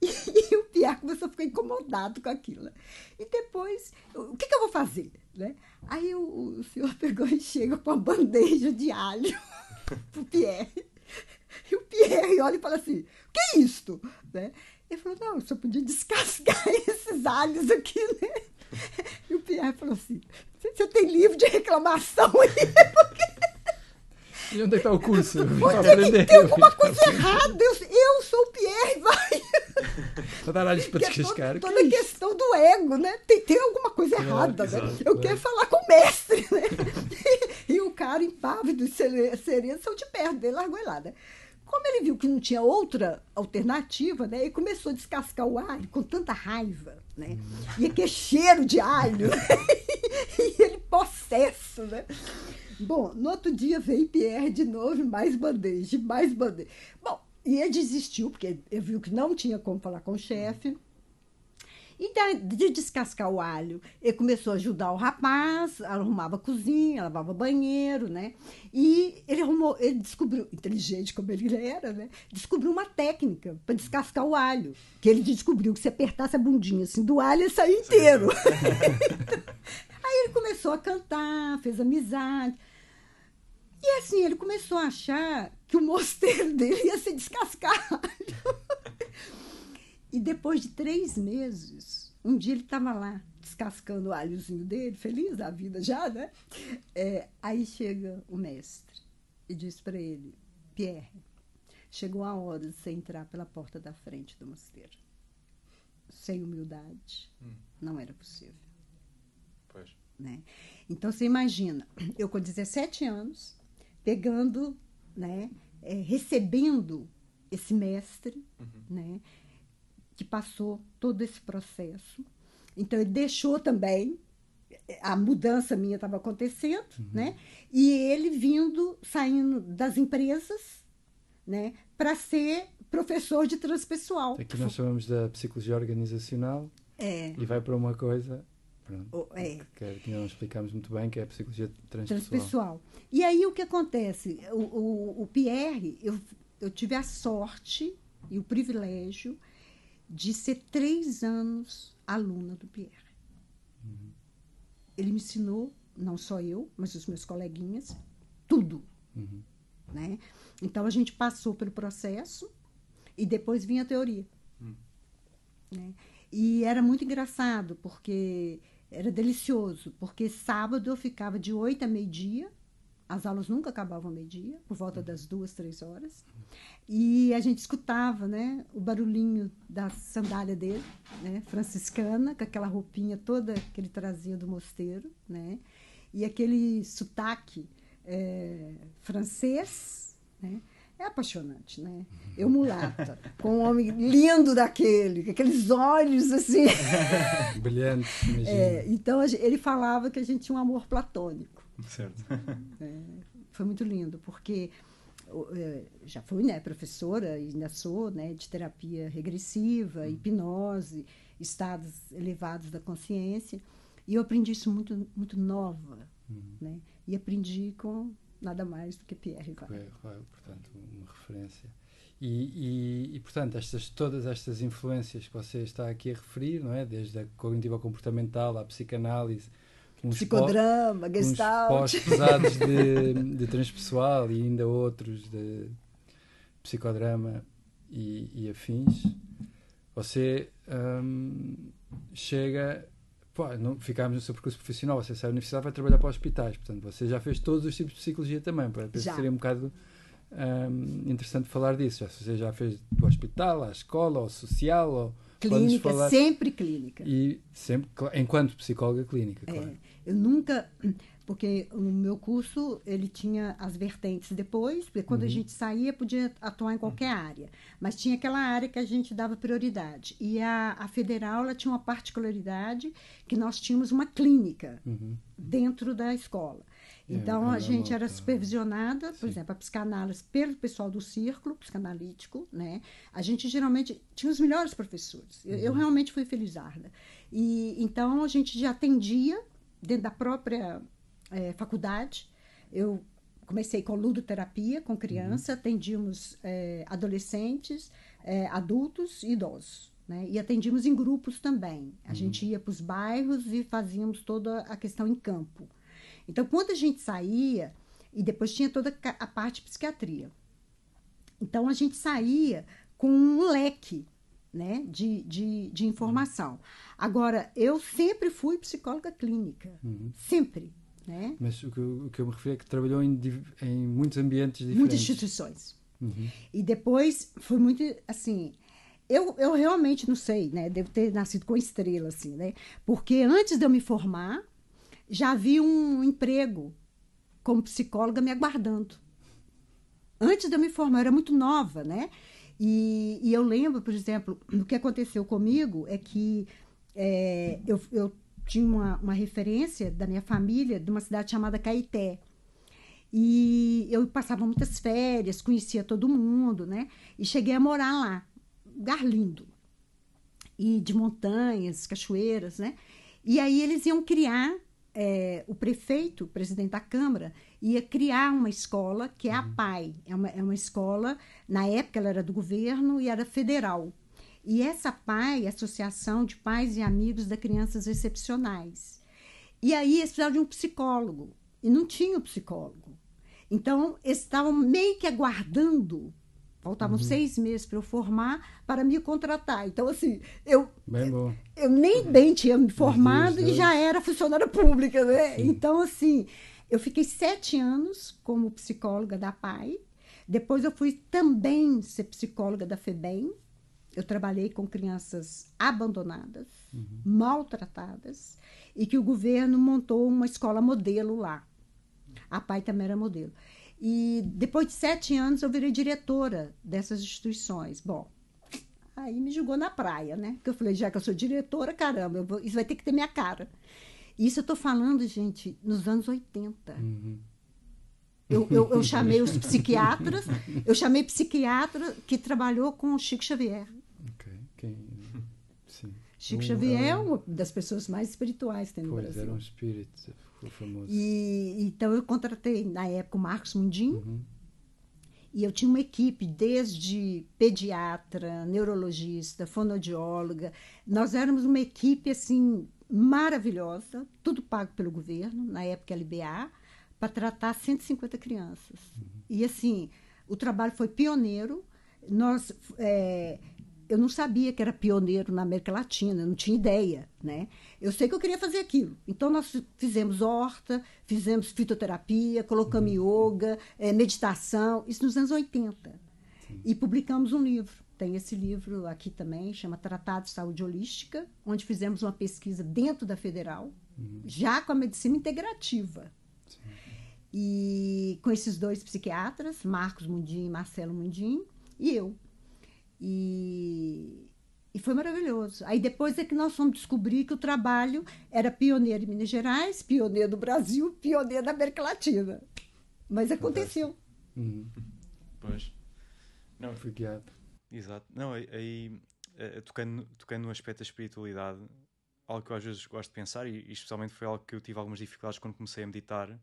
E o Pierre começou a ficar incomodado com aquilo, né? E depois, o que eu vou fazer, né? Aí o senhor pegou e chega com uma bandeja de alho para o Pierre. E o Pierre olha e fala assim, o que é isto? Né? Ele falou, não, eu só podia descascar esses alhos aqui, né? E o Pierre falou assim, você tem livro de reclamação aí? E onde é que está o curso? Tem alguma coisa errada. Eu sou o Pierre, vai. Para dar alhos para descascar. Toda a questão do ego, né? Tem alguma coisa errada, né? Eu quero falar com o mestre, né? E o cara, impávido e sereno, saiu de perto dele, largou ele lá, né? Como ele viu que não tinha outra alternativa, né? Ele começou a descascar o alho com tanta raiva, né? E aquele cheiro de alho, né? E ele possesso, né? Bom, no outro dia veio Pierre de novo, mais bandeja, mais bandeja. Bom, e ele desistiu, porque ele viu que não tinha como falar com o chefe. E de descascar o alho, ele começou a ajudar o rapaz, arrumava a cozinha, lavava banheiro, né? E ele descobriu, inteligente como ele era, né? Descobriu uma técnica para descascar o alho. Que ele descobriu que se apertasse a bundinha assim do alho, ele saía inteiro. Aí ele começou a cantar, fez amizade. E assim, ele começou a achar que o mosteiro dele ia se descascar. E depois de 3 meses, um dia ele estava lá, descascando o alhozinho dele, feliz da vida já, né? Aí chega o mestre e diz para ele, Pierre, chegou a hora de você entrar pela porta da frente do mosteiro. Sem humildade, não era possível. Pois. Né? Então, você imagina, eu com 17 anos, pegando, né, recebendo esse mestre, né, que passou todo esse processo. Então, ele deixou também, a mudança minha estava acontecendo, né, e ele saindo das empresas, né, para ser professor de transpessoal. Aqui nós chamamos da psicologia organizacional e vai para uma coisa... Pronto, que não explicamos muito bem, que é a psicologia transpessoal. E aí o que acontece? O Pierre, eu tive a sorte e o privilégio de ser 3 anos aluna do Pierre. Ele me ensinou, não só eu, mas os meus coleguinhas, tudo. Né? Então a gente passou pelo processo e depois vinha a teoria. Né? E era muito engraçado, porque era delicioso, porque sábado eu ficava de 8 a meio-dia, as aulas nunca acabavam ao meio-dia, por volta das 2, 3 horas, e a gente escutava, né, o barulhinho da sandália dele, né, franciscana, com aquela roupinha toda que ele trazia do mosteiro, né, e aquele sotaque francês, né. É apaixonante, né? Eu mulata, com um homem lindo daquele, com aqueles olhos assim. Brilhante, imagina. Então, ele falava que a gente tinha um amor platônico. Certo. Foi muito lindo, porque já fui, né, professora, e ainda sou, né, de terapia regressiva, hipnose, estados elevados da consciência. E eu aprendi isso muito, muito nova, né? E aprendi com nada mais do que Pierre Weil. Portanto, uma referência. E portanto, todas estas influências que você está aqui a referir, não é? Desde a cognitiva comportamental à psicanálise, psicodrama, gestalt, uns pós-pesados de transpessoal e ainda outros de psicodrama e afins, você chega... ficámos no seu percurso profissional, você sai da universidade, vai trabalhar para hospitais, portanto, você já fez todos os tipos de psicologia também, penso que seria um bocado interessante falar disso. Você já fez do hospital, à escola, ao social, ou clínica, falar... sempre clínica. E sempre, enquanto psicóloga clínica, claro. Eu nunca... Porque o meu curso, ele tinha as vertentes depois, porque quando a gente saía, podia atuar em qualquer área. Mas tinha aquela área que a gente dava prioridade. E a federal, ela tinha uma particularidade que nós tínhamos uma clínica dentro da escola. Então, a gente era supervisionada, por exemplo, a psicanálise pelo pessoal do círculo psicanalítico, né? A gente geralmente tinha os melhores professores. Eu realmente fui felizarda. E então, a gente já atendia dentro da própria faculdade. Eu comecei com ludoterapia, com criança, atendíamos adolescentes, adultos e idosos. Né? E atendíamos em grupos também. A gente ia para os bairros e fazíamos toda a questão em campo. Então, quando a gente saía, e depois tinha toda a parte de psiquiatria. Então, a gente saía com um leque, né, de informação. Agora, eu sempre fui psicóloga clínica. Sempre. Né? Mas o que eu me refiro é que trabalhou em muitos ambientes diferentes. Muitas instituições. E depois, foi muito, assim... Eu realmente não sei, né? Devo ter nascido com estrela, assim, né? Porque antes de eu me formar, já havia um emprego como psicóloga me aguardando. Antes de eu me formar, eu era muito nova, né? E eu lembro, por exemplo, o que aconteceu comigo é que eu tinha uma referência da minha família de uma cidade chamada Caeté. E eu passava muitas férias, conhecia todo mundo, né? E cheguei a morar lá. Lugar lindo, e de montanhas, cachoeiras, né? E aí eles iam criar, o prefeito, o presidente da Câmara, ia criar uma escola, que é a PAI, é uma escola, na época ela era do governo e era federal. E essa PAI, Associação de Pais e Amigos de Crianças Excepcionais. E aí eles precisavam de um psicólogo, e não tinha um psicólogo. Então, eles estavam meio que aguardando. Faltavam 6 meses para eu formar, para me contratar. Então, assim, eu nem bem tinha me formado e já era funcionária pública, né? Sim. Então, assim, eu fiquei 7 anos como psicóloga da PAI. Depois eu fui também ser psicóloga da FEBEM. Eu trabalhei com crianças abandonadas, maltratadas, e que o governo montou uma escola modelo lá. A PAI também era modelo. E depois de 7 anos eu virei diretora dessas instituições. Bom, aí me jogou na praia, né? Porque eu falei, já que eu sou diretora, caramba, isso vai ter que ter minha cara. Isso eu estou falando, gente, nos anos 80. Eu chamei os psiquiatras, eu chamei psiquiatra que trabalhou com o Chico Xavier. Sim. Chico Xavier é uma das pessoas mais espirituais que tem no Brasil. Era um espírito famoso. Então, eu contratei, na época, o Marcos Mundim, e eu tinha uma equipe, desde pediatra, neurologista, fonoaudióloga. Nós éramos uma equipe, assim, maravilhosa, tudo pago pelo governo, na época LBA, para tratar 150 crianças. E, assim, o trabalho foi pioneiro. Eu não sabia que era pioneiro na América Latina, eu não tinha ideia, né? Eu sei que eu queria fazer aquilo. Então, nós fizemos horta, fizemos fitoterapia, colocamos yoga, meditação, isso nos anos 80. Sim. E publicamos um livro. Tem esse livro aqui também, chama Tratado de Saúde Holística, onde fizemos uma pesquisa dentro da Federal, já com a medicina integrativa. Sim. E com esses 2 psiquiatras, Marcos Mundim e Marcelo Mundim, e eu. E foi maravilhoso. Aí depois é que nós fomos descobrir que o trabalho era pioneiro em Minas Gerais, pioneiro do Brasil, pioneiro da América Latina. Mas aconteceu. Pois. Não, Fui guiado. exato. Não, aí, tocando no aspecto da espiritualidade, algo que eu às vezes gosto de pensar, e especialmente foi algo que eu tive algumas dificuldades quando comecei a meditar,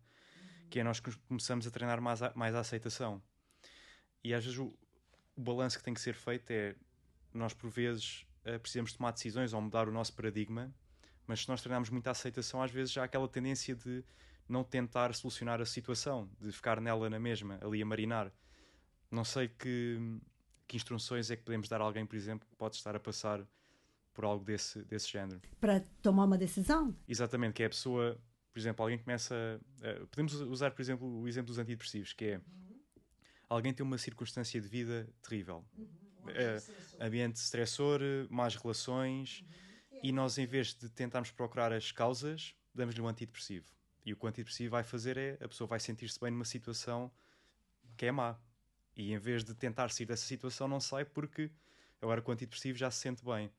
que é nós começamos a treinar mais a aceitação. E às vezes o balanço que tem que ser feito é, nós por vezes precisamos tomar decisões ou mudar o nosso paradigma, mas se nós treinarmos muito a aceitação, às vezes já há aquela tendência de não tentar solucionar a situação, de ficar nela na mesma, ali a marinar. Não sei que instruções é que podemos dar a alguém, por exemplo, que pode estar a passar por algo desse género. Para tomar uma decisão? Exatamente, que é a pessoa, por exemplo, alguém começa... podemos usar, por exemplo, o exemplo dos antidepressivos, que é alguém tem uma circunstância de vida terrível. Ambiente estressor, más relações, e nós, em vez de tentarmos procurar as causas, damos-lhe um antidepressivo. E o que o antidepressivo vai fazer é, a pessoa vai sentir-se bem numa situação que é má. E em vez de tentar sair dessa situação, não sai, porque agora com o antidepressivo já se sente bem.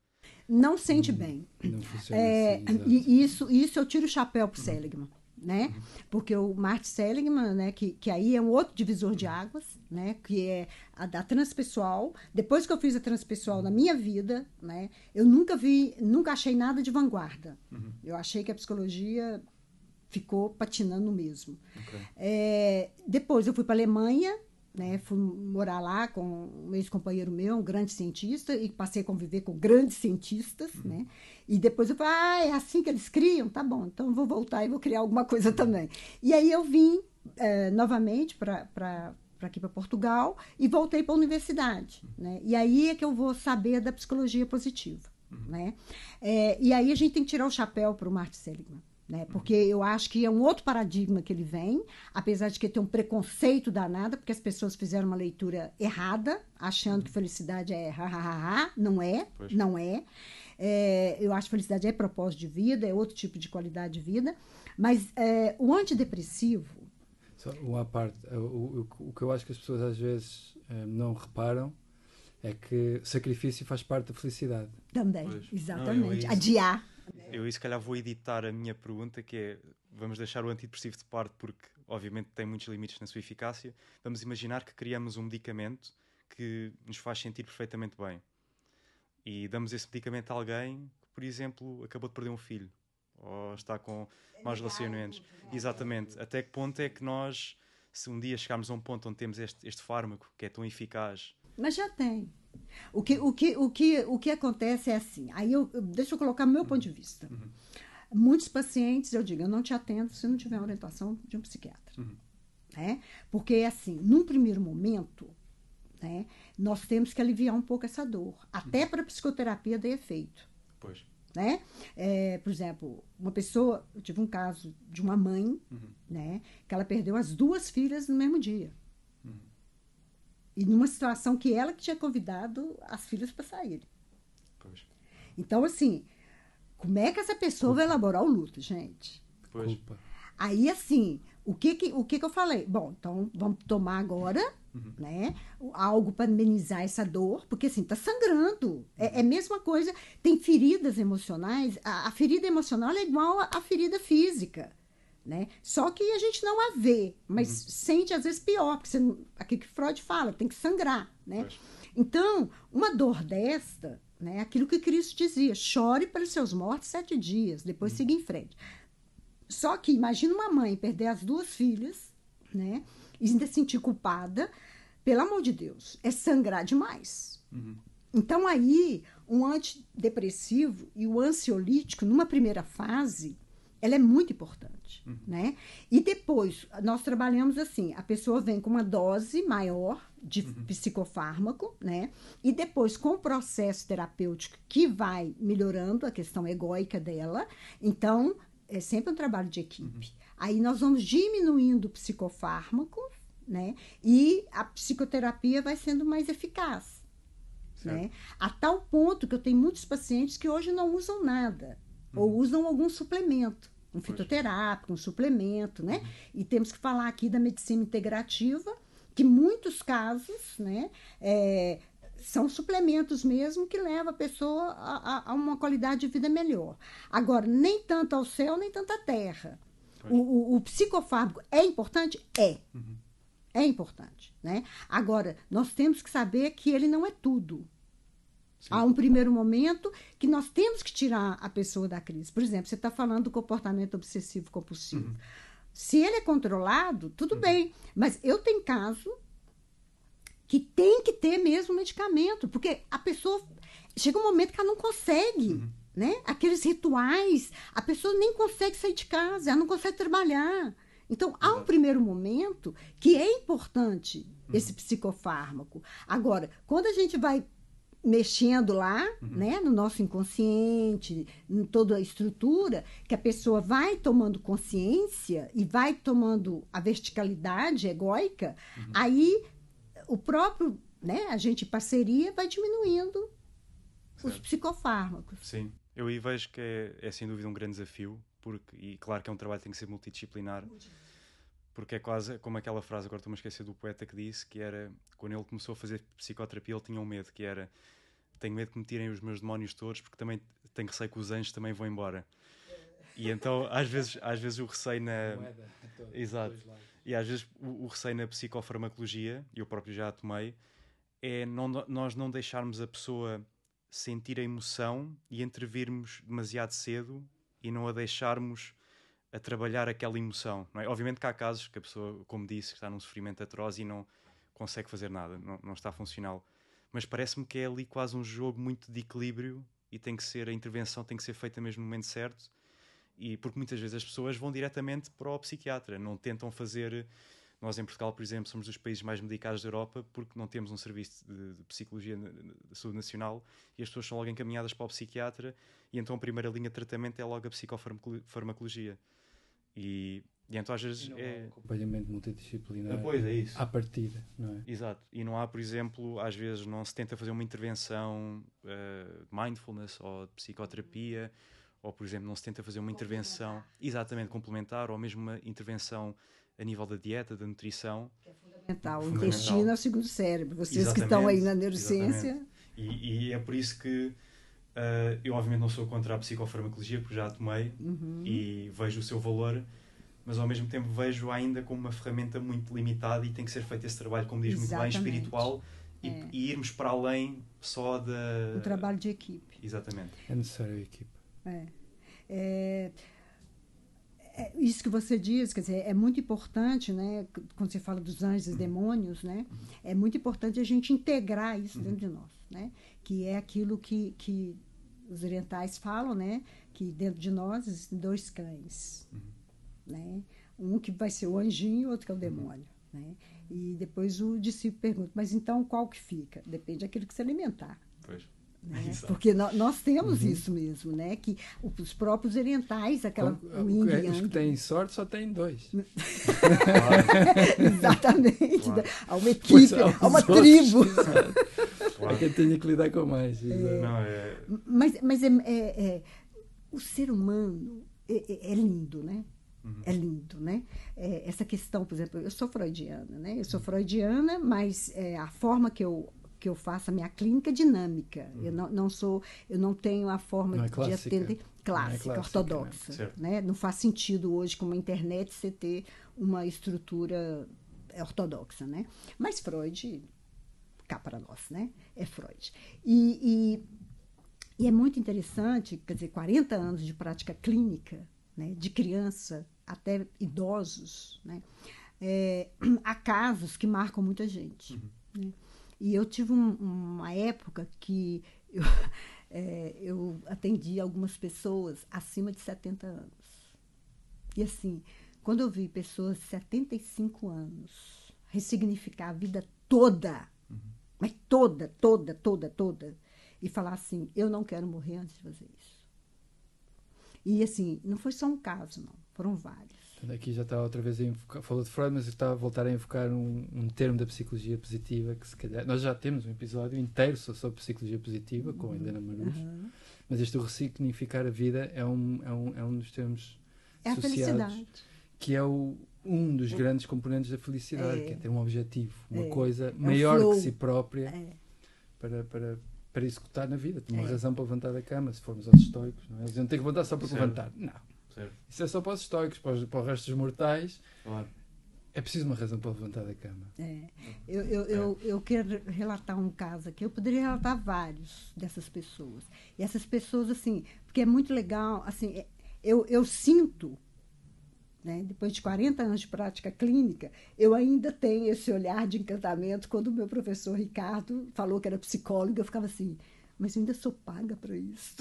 Não sente bem. Não funciona assim, e isso eu tiro o chapéu para o Seligman, né? Porque o Martin Seligman, né, que aí é um outro divisor de águas, né, que é a da transpessoal. Depois que eu fiz a transpessoal na minha vida, né, eu nunca achei nada de vanguarda. Eu achei que a psicologia ficou patinando mesmo. Okay. Depois eu fui para a Alemanha, né, fui morar lá com um ex-companheiro meu, um grande cientista, e passei a conviver com grandes cientistas, né? E depois eu falei, é assim que eles criam? Tá bom, então eu vou voltar e vou criar alguma coisa também. E aí eu vim novamente para aqui para Portugal e voltei para a universidade, né? E aí é que eu vou saber da psicologia positiva, né? E aí a gente tem que tirar o chapéu para o Martin Seligman, né? Porque eu acho que é um outro paradigma que ele vem, apesar de que tem um preconceito danado, porque as pessoas fizeram uma leitura errada, achando que felicidade é não é, Pois. não é. Eu acho que felicidade é propósito de vida, é outro tipo de qualidade de vida, mas o antidepressivo... Só uma parte, o que eu acho que as pessoas às vezes não reparam é que sacrifício faz parte da felicidade. Também, Pois. exatamente. Não, Adiar. Eu, se calhar, vou editar a minha pergunta, que é, vamos deixar o antidepressivo de parte, porque, obviamente, tem muitos limites na sua eficácia. Vamos imaginar que criamos um medicamento que nos faz sentir perfeitamente bem. E damos esse medicamento a alguém que, por exemplo, acabou de perder um filho. Ou está com maus relacionamentos. Exatamente. Até que ponto é que nós, se um dia chegarmos a um ponto onde temos este fármaco, que é tão eficaz... Mas já tem. O que acontece é assim, aí deixa eu colocar meu ponto de vista. Muitos pacientes, eu digo, eu não te atendo se não tiver orientação de um psiquiatra. Né? Porque, assim, num primeiro momento, né, nós temos que aliviar um pouco essa dor. Até para a psicoterapia dar efeito. Pois. Né? Por exemplo, uma pessoa, eu tive um caso de uma mãe, né, que ela perdeu as 2 filhas no mesmo dia. E numa situação que ela que tinha convidado as filhas para saírem. Pois. Então, assim, como é que essa pessoa vai elaborar o luto, gente? Pois. Culpa. Aí, assim, o que eu falei? Bom, então vamos tomar agora, né, algo para amenizar essa dor, porque, assim, tá sangrando. É a mesma coisa, tem feridas emocionais, a ferida emocional é igual à ferida física. Né? Só que a gente não a vê, mas sente às vezes pior, porque aquilo que Freud fala, tem que sangrar, né? Então, uma dor desta, né, aquilo que Cristo dizia, chore pelos seus mortos 7 dias, depois siga em frente. Só que imagina uma mãe perder as 2 filhas, né, e ainda sentir culpada, pelo amor de Deus, é sangrar demais. Então aí, um antidepressivo e o ansiolítico, numa primeira fase, ela é muito importante, né? E depois, nós trabalhamos assim, a pessoa vem com uma dose maior de psicofármaco, né? E depois, com o processo terapêutico que vai melhorando a questão egóica dela, então, é sempre um trabalho de equipe. Aí nós vamos diminuindo o psicofármaco, né? E a psicoterapia vai sendo mais eficaz, né? A tal ponto que eu tenho muitos pacientes que hoje não usam nada, ou usam algum suplemento. Um fitoterápico, um suplemento, né? E temos que falar aqui da medicina integrativa, que em muitos casos, né, são suplementos mesmo que levam a pessoa a uma qualidade de vida melhor. Agora, nem tanto ao céu, nem tanto à terra. O psicofármaco é importante? É. É importante, né? Agora, nós temos que saber que ele não é tudo. Sim. Há um primeiro momento que nós temos que tirar a pessoa da crise. Por exemplo, você está falando do comportamento obsessivo-compulsivo. Se ele é controlado, tudo bem. Mas eu tenho caso que tem que ter mesmo medicamento, porque a pessoa... Chega um momento que ela não consegue, né? Aqueles rituais, a pessoa nem consegue sair de casa, ela não consegue trabalhar. Então, há um primeiro momento que é importante esse psicofármaco. Agora, quando a gente vai mexendo lá, né, no nosso inconsciente, em toda a estrutura, que a pessoa vai tomando consciência e vai tomando a verticalidade egóica, aí o próprio, né, a gente em parceria vai diminuindo os psicofármacos. Sim, eu aí vejo que é sem dúvida um grande desafio, porque, e claro que é um trabalho que tem que ser multidisciplinar, porque é quase como aquela frase, agora estou-me a esquecer do poeta que disse, que era, quando ele começou a fazer psicoterapia, ele tinha um medo, que era, tenho medo que me tirem os meus demónios todos, porque também tenho receio que os anjos também vão embora. E então, às vezes o receio na... Exato. E às vezes o receio na psicofarmacologia, e eu próprio já a tomei, é nós não deixarmos a pessoa sentir a emoção e intervirmos demasiado cedo e não a deixarmos a trabalhar aquela emoção, não é? Obviamente que há casos que a pessoa, como disse, está num sofrimento atroz e não consegue fazer nada, não está funcional. Mas parece-me que é ali quase um jogo muito de equilíbrio e a intervenção tem que ser feita mesmo no momento certo, e porque muitas vezes as pessoas vão diretamente para o psiquiatra, não tentam fazer... Nós em Portugal, por exemplo, somos dos países mais medicados da Europa porque não temos um serviço de psicologia de saúde nacional e as pessoas são logo encaminhadas para o psiquiatra e então a primeira linha de tratamento é logo a psicofarmacologia. E então às vezes é... acompanhamento multidisciplinar pois, é isso. À partida, não é? Exato. E não há, por exemplo, às vezes não se tenta fazer uma intervenção de mindfulness ou de psicoterapia, ou por exemplo não se tenta fazer uma intervenção exatamente complementar, ou mesmo uma intervenção a nível da dieta, da nutrição. Que é fundamental. O intestino é o segundo cérebro. Vocês que estão aí na neurociência. E é por isso que eu obviamente não sou contra a psicofarmacologia, porque já a tomei e vejo o seu valor, mas ao mesmo tempo vejo ainda como uma ferramenta muito limitada e tem que ser feito esse trabalho, como diz muito bem, espiritual e irmos para além só da... Um trabalho de equipe. Exatamente. É necessário a equipe. Isso que você diz, quer dizer, é muito importante, né, quando você fala dos anjos e demônios, né, é muito importante a gente integrar isso dentro de nós, né, que é aquilo que os orientais falam, né, que dentro de nós existem dois cães, né, um que vai ser o anjinho e outro que é o demônio, né, e depois o discípulo pergunta, mas então qual que fica? Depende daquilo que se alimentar. Pois. Né? Porque nós temos isso mesmo, né? Que os próprios orientais, o yin e os que têm sorte só têm dois. Exatamente. Claro. Há uma equipe, há uma tribo. Claro. É quem tenha que lidar com mais. Mas o ser humano é lindo, né? É lindo, né? Essa questão, por exemplo, eu sou freudiana, né? Eu sou freudiana, mas a forma que eu faço a minha clínica dinâmica. Eu não tenho a forma de atender clássica, ortodoxa. Né? Não faz sentido hoje com a internet você ter uma estrutura ortodoxa, né? Mas Freud, cá para nós, né? É Freud. E é muito interessante, quer dizer, 40 anos de prática clínica, né? De criança até idosos, né? Há casos que marcam muita gente, né? E eu tive uma época que eu atendi algumas pessoas acima de 70 anos. E assim, quando eu vi pessoas de 75 anos ressignificar a vida toda, mas toda, e falar assim, eu não quero morrer antes de fazer isso. E assim, não foi só um caso, não, foram vários. Aqui já está outra vez a invocar, falou de Freud, mas está a voltar a invocar um termo da psicologia positiva, que se calhar, nós já temos um episódio inteiro sobre psicologia positiva, com a Helena Maruz, mas este ressignificar a vida é um dos termos associados, a felicidade. Que é um dos grandes componentes da felicidade, que é ter um objetivo, uma coisa maior que si própria para executar na vida. Tem uma razão para levantar da cama, se formos aos estoicos, não é? Eles não têm que levantar só para levantar, não. Certo. Isso é só para os estoicos, para o resto dos mortais. Claro. É preciso uma razão para levantar da cama. Eu quero relatar um caso aqui. Eu poderia relatar vários dessas pessoas. E essas pessoas, assim, porque é muito legal, assim, eu sinto, né, depois de 40 anos de prática clínica, eu ainda tenho esse olhar de encantamento. Quando o meu professor Ricardo falou que era psicóloga, eu ficava assim, mas eu ainda sou paga para isso.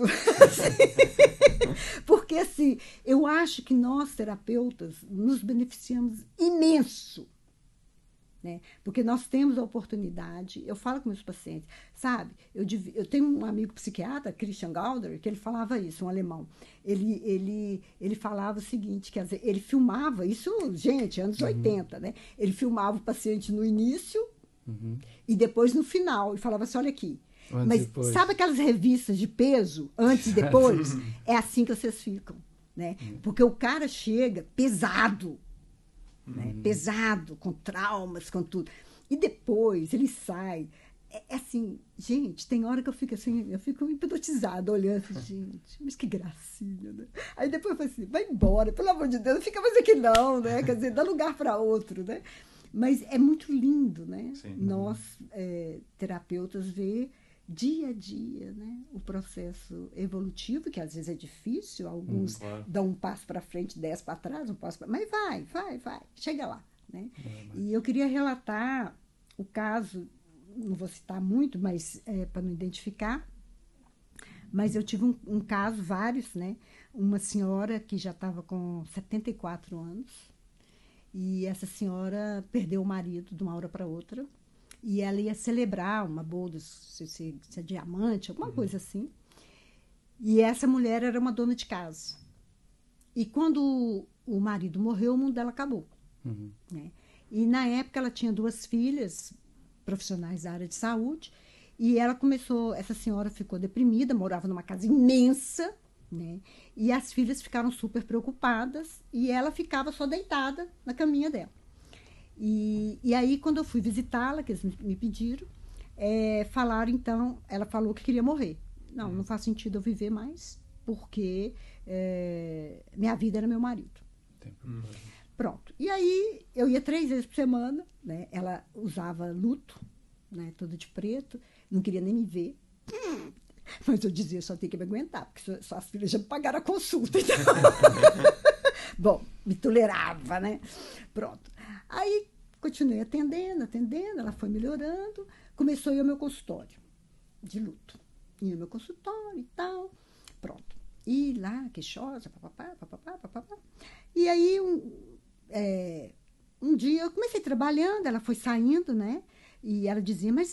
Porque, assim, eu acho que nós, terapeutas, nos beneficiamos imenso, né? Porque nós temos a oportunidade, eu falo com meus pacientes, sabe? Eu tenho um amigo psiquiatra, Christian Gauder, que ele falava isso, um alemão. Ele falava o seguinte, quer dizer, ele filmava, isso, gente, anos 80, né? Ele filmava o paciente no início e depois no final, e falava assim, olha aqui, mas sabe aquelas revistas de peso, antes e depois? É assim que vocês ficam, né? Porque o cara chega pesado, né? Pesado, com traumas, com tudo. E depois ele sai. É assim, gente, tem hora que eu fico assim, eu fico hipnotizada, olhando, gente, mas que gracinha, né? Aí depois eu falo assim, vai embora, pelo amor de Deus, não fica mais aqui não, né? Quer dizer, dá lugar para outro, né? Mas é muito lindo, né? Sim. Nós, terapeutas, ver dia a dia, né, o processo evolutivo, que às vezes é difícil, alguns dão um passo para frente, 10 para trás, um passo para... Mas vai, chega lá, né? E eu queria relatar o caso, não vou citar muito, mas para não identificar, mas eu tive um caso, vários, né? Uma senhora que já estava com 74 anos, e essa senhora perdeu o marido de uma hora para outra, e ela ia celebrar uma boda, se é diamante, alguma coisa assim. E essa mulher era uma dona de casa. E quando o marido morreu, o mundo dela acabou. Né? E na época ela tinha 2 filhas, profissionais da área de saúde, e ela começou, essa senhora ficou deprimida, morava numa casa imensa, né? E as filhas ficaram super preocupadas, e ela ficava só deitada na caminha dela. E aí, quando eu fui visitá-la, que eles me pediram, falaram, então, ela falou que queria morrer. Não faz sentido eu viver mais, porque minha vida era meu marido. Pronto. E aí, eu ia 3 vezes por semana, né? Ela usava luto, né? Toda de preto, não queria nem me ver. Mas eu dizia, só tem que me aguentar, porque suas filhas já me pagaram a consulta. Então... Bom, me tolerava, né? Pronto. Aí, continuei atendendo, ela foi melhorando, começou a ir ao meu consultório de luto. Ia ao meu consultório e tal, pronto. E lá, queixosa, papapá. E aí, um dia, eu comecei trabalhando, ela foi saindo, né? E ela dizia, mas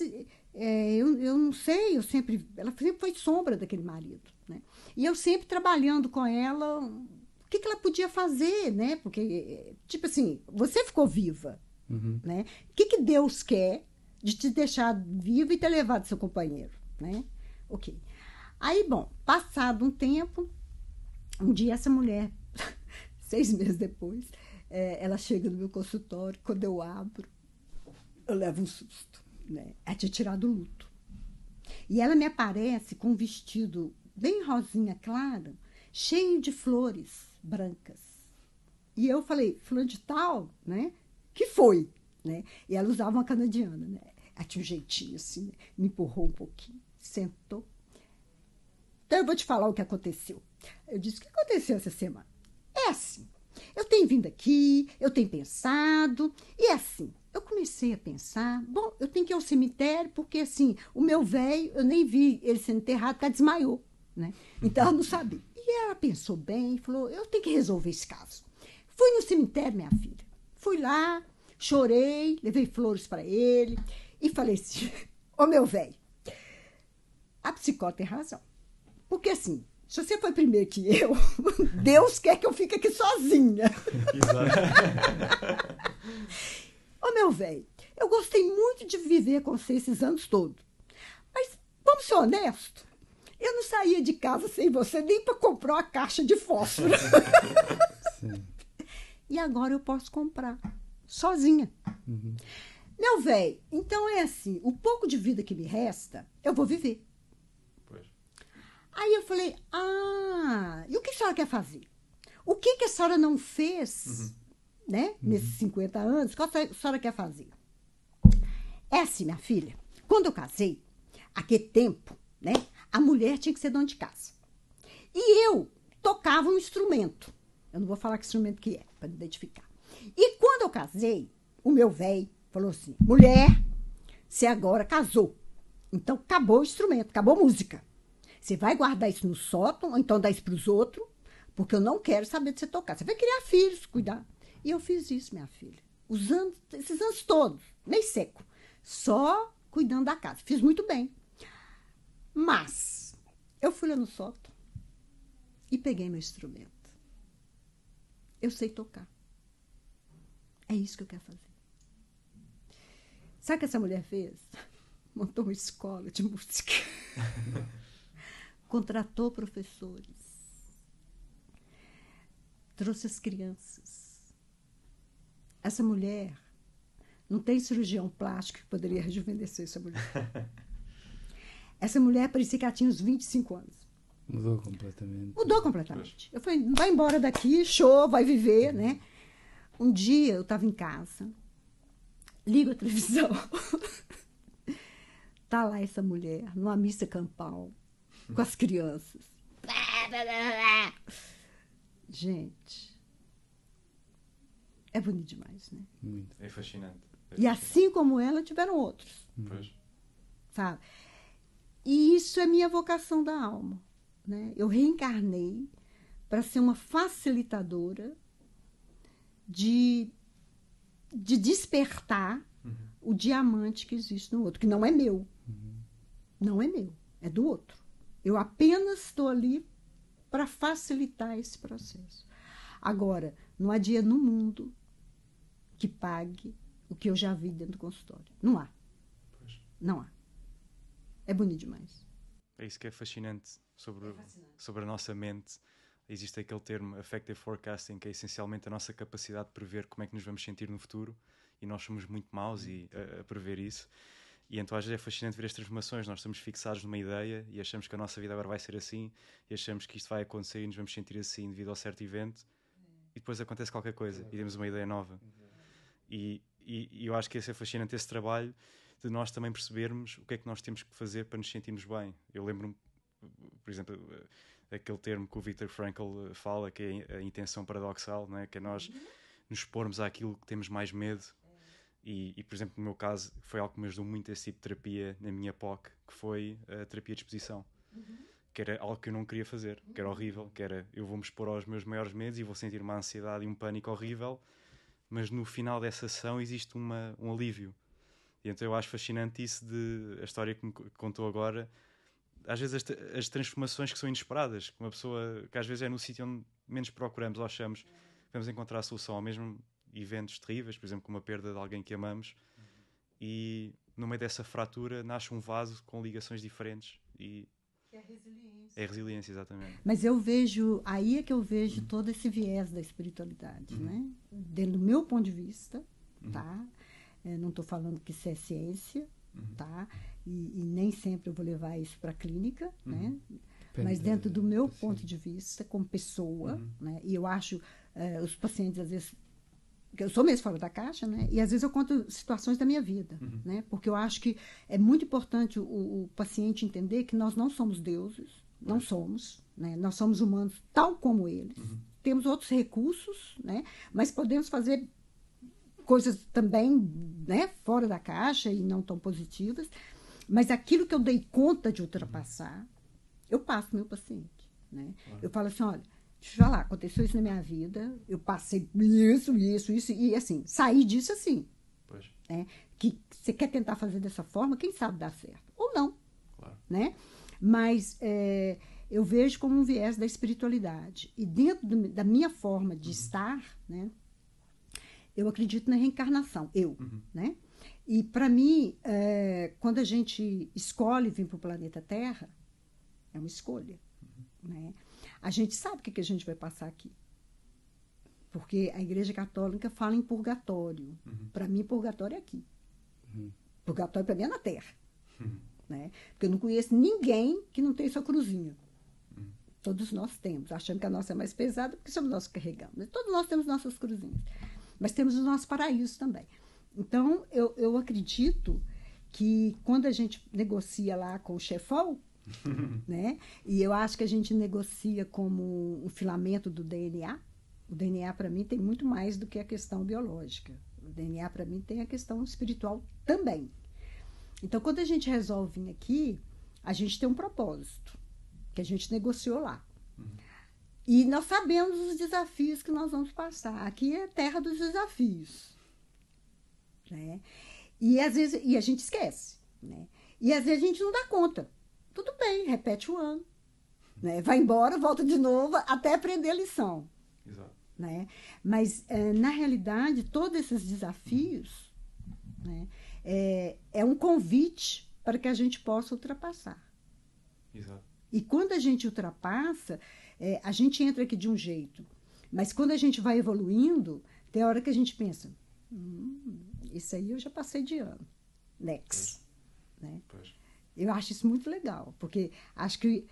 eu não sei, ela sempre foi sombra daquele marido, né? E eu sempre trabalhando com ela... O que ela podia fazer, né? Porque, tipo assim, você ficou viva, né? O que Deus quer de te deixar viva e ter levado seu companheiro, né? Ok. Aí, bom, passado um tempo, um dia essa mulher, 6 meses depois, ela chega no meu consultório, quando eu abro, eu levo um susto, né? Ela tinha tirado o luto. E ela me aparece com um vestido bem rosinha clara, cheio de flores brancas. E eu falei, fulano de tal, né? Que foi? Né? E ela usava uma canadiana, né? Ela tinha um jeitinho assim, né? Me empurrou um pouquinho, sentou. Então eu vou te falar o que aconteceu. Eu disse, o que aconteceu essa semana? É assim, eu tenho vindo aqui, eu tenho pensado, e assim, eu comecei a pensar, bom, eu tenho que ir ao cemitério, porque assim, o meu velho, eu nem vi ele sendo enterrado, porque ela desmaiou, né? Então ela não sabia. E ela pensou bem e falou, eu tenho que resolver esse caso. Fui no cemitério, minha filha. Fui lá, chorei, levei flores para ele e falei assim, ô meu velho, a psicóloga tem razão. Porque assim, se você foi primeiro que eu, Deus quer que eu fique aqui sozinha. Ô meu velho, eu gostei muito de viver com você esses anos todos. Mas vamos ser honestos. Eu não saía de casa sem você nem para comprar uma caixa de fósforo. Sim. E agora eu posso comprar, sozinha. Meu velho, então é assim, o pouco de vida que me resta, eu vou viver. Pois. Aí eu falei, e o que a senhora quer fazer? O que a senhora não fez né? Nesses 50 anos, qual a senhora quer fazer? É assim, minha filha, quando eu casei, aquele tempo, né? A mulher tinha que ser dona de casa. E eu tocava um instrumento. Eu não vou falar que instrumento que é, para identificar. E quando eu casei, o meu velho falou assim, mulher, você agora casou. Então, acabou o instrumento, acabou a música. Você vai guardar isso no sótão, ou então dar isso para os outros, porque eu não quero saber de você tocar. Você vai criar filhos, cuidar. E eu fiz isso, minha filha. Esses anos todos, meio seco. Só cuidando da casa. Fiz muito bem. Mas, eu fui lá no sótão e peguei meu instrumento. Eu sei tocar. É isso que eu quero fazer. Sabe o que essa mulher fez? Montou uma escola de música. Contratou professores. Trouxe as crianças. Essa mulher, não tem cirurgião plástico que poderia rejuvenescer essa mulher. Essa mulher parecia que ela tinha uns 25 anos. Mudou completamente. Mudou completamente. Eu falei, vai embora daqui, show, vai viver, né? Um dia eu estava em casa, ligo a televisão, tá lá essa mulher, numa missa campal, com as crianças. Gente, é bonito demais, né? Muito. É fascinante. E assim como ela, tiveram outros, Pois. sabe? E isso é minha vocação da alma, né? Eu reencarnei para ser uma facilitadora de despertar o diamante que existe no outro, que não é meu. Não é meu, é do outro. Eu apenas estou ali para facilitar esse processo. Agora, não há dia no mundo que pague o que eu já vi dentro do consultório. Não há. Pois. Não há. É bonito demais. É isso que é fascinante sobre a nossa mente. Existe aquele termo affective forecasting, que é essencialmente a nossa capacidade de prever como é que nos vamos sentir no futuro, e nós somos muito maus a prever isso. E então às vezes é fascinante ver as transformações. Nós estamos fixados numa ideia e achamos que a nossa vida agora vai ser assim, e achamos que isto vai acontecer e nos vamos sentir assim devido a certo evento, e depois acontece qualquer coisa e temos uma ideia nova. E eu acho que esse é fascinante, esse trabalho de nós também percebermos o que é que nós temos que fazer para nos sentirmos bem. Eu lembro-me, por exemplo, aquele termo que o Viktor Frankl fala, que é a intenção paradoxal, não é? Que é nós nos expormos àquilo que temos mais medo. E, por exemplo, no meu caso, foi algo que me ajudou muito esse tipo de terapia na minha POC, que foi a terapia de exposição. Que era algo que eu não queria fazer, que era horrível, que era, eu vou-me expor aos meus maiores medos e vou sentir uma ansiedade e um pânico horrível, mas no final dessa sessão existe um alívio. E então eu acho fascinante isso, a história que me contou agora. Às vezes as transformações que são inesperadas, que uma pessoa, que às vezes é no sítio onde menos procuramos ou achamos, vamos encontrar a solução, ou mesmo eventos terríveis, por exemplo, como a perda de alguém que amamos, e no meio dessa fratura nasce um vaso com ligações diferentes, e É a resiliência. é a resiliência, exatamente. Mas eu vejo, aí é que eu vejo todo esse viés da espiritualidade, né? Dentro do meu ponto de vista, tá? Não estou falando que isso é ciência, tá? E nem sempre eu vou levar isso para a clínica, né? Mas dentro do meu ponto de vista, como pessoa, né? E eu acho, os pacientes, às vezes, eu sou mesmo fora da caixa, né? E às vezes eu conto situações da minha vida, né? Porque eu acho que é muito importante o paciente entender que nós não somos deuses, não somos, né? Nós somos humanos tal como eles. Temos outros recursos, né? Mas podemos fazer coisas também, né? Fora da caixa e não tão positivas. Mas aquilo que eu dei conta de ultrapassar, eu passo pro meu paciente, né? Eu falo assim, olha, deixa eu falar, aconteceu isso na minha vida, eu passei isso, e assim, saí disso assim. Pois. Né? Que você quer tentar fazer dessa forma, quem sabe dá certo. Ou não. Claro. Né? Mas eu vejo como um viés da espiritualidade. E dentro da minha forma de estar, né, eu acredito na reencarnação, né? E para mim, quando a gente escolhe vir para o planeta Terra, é uma escolha, né? A gente sabe o que a gente vai passar aqui. Porque a Igreja Católica fala em purgatório. Para mim, purgatório é aqui. Purgatório para mim é na Terra. Né? Porque eu não conheço ninguém que não tenha sua cruzinha. Todos nós temos, achando que a nossa é mais pesada, porque somos nós que carregamos. Mas todos nós temos nossas cruzinhas. mas temos o nosso paraíso também. Então, eu acredito que quando a gente negocia lá com o chefão, né, e eu acho que a gente negocia como um filamento do DNA, o DNA, para mim, tem muito mais do que a questão biológica. O DNA, para mim, tem a questão espiritual também. Então, quando a gente resolve vir aqui, a gente tem um propósito, que a gente negociou lá. E nós sabemos os desafios que nós vamos passar. Aqui é a terra dos desafios. Né? E às vezes a gente esquece. Né? E às vezes a gente não dá conta. Tudo bem, repete o ano. Né? Vai embora, volta de novo, até aprender a lição. Exato. Né? Mas, na realidade, todos esses desafios, né, é um convite para que a gente possa ultrapassar. Exato. E quando a gente ultrapassa, a gente entra aqui de um jeito. Mas quando a gente vai evoluindo, tem hora que a gente pensa, isso aí eu já passei de ano. Next. Né? Eu acho isso muito legal, porque acho que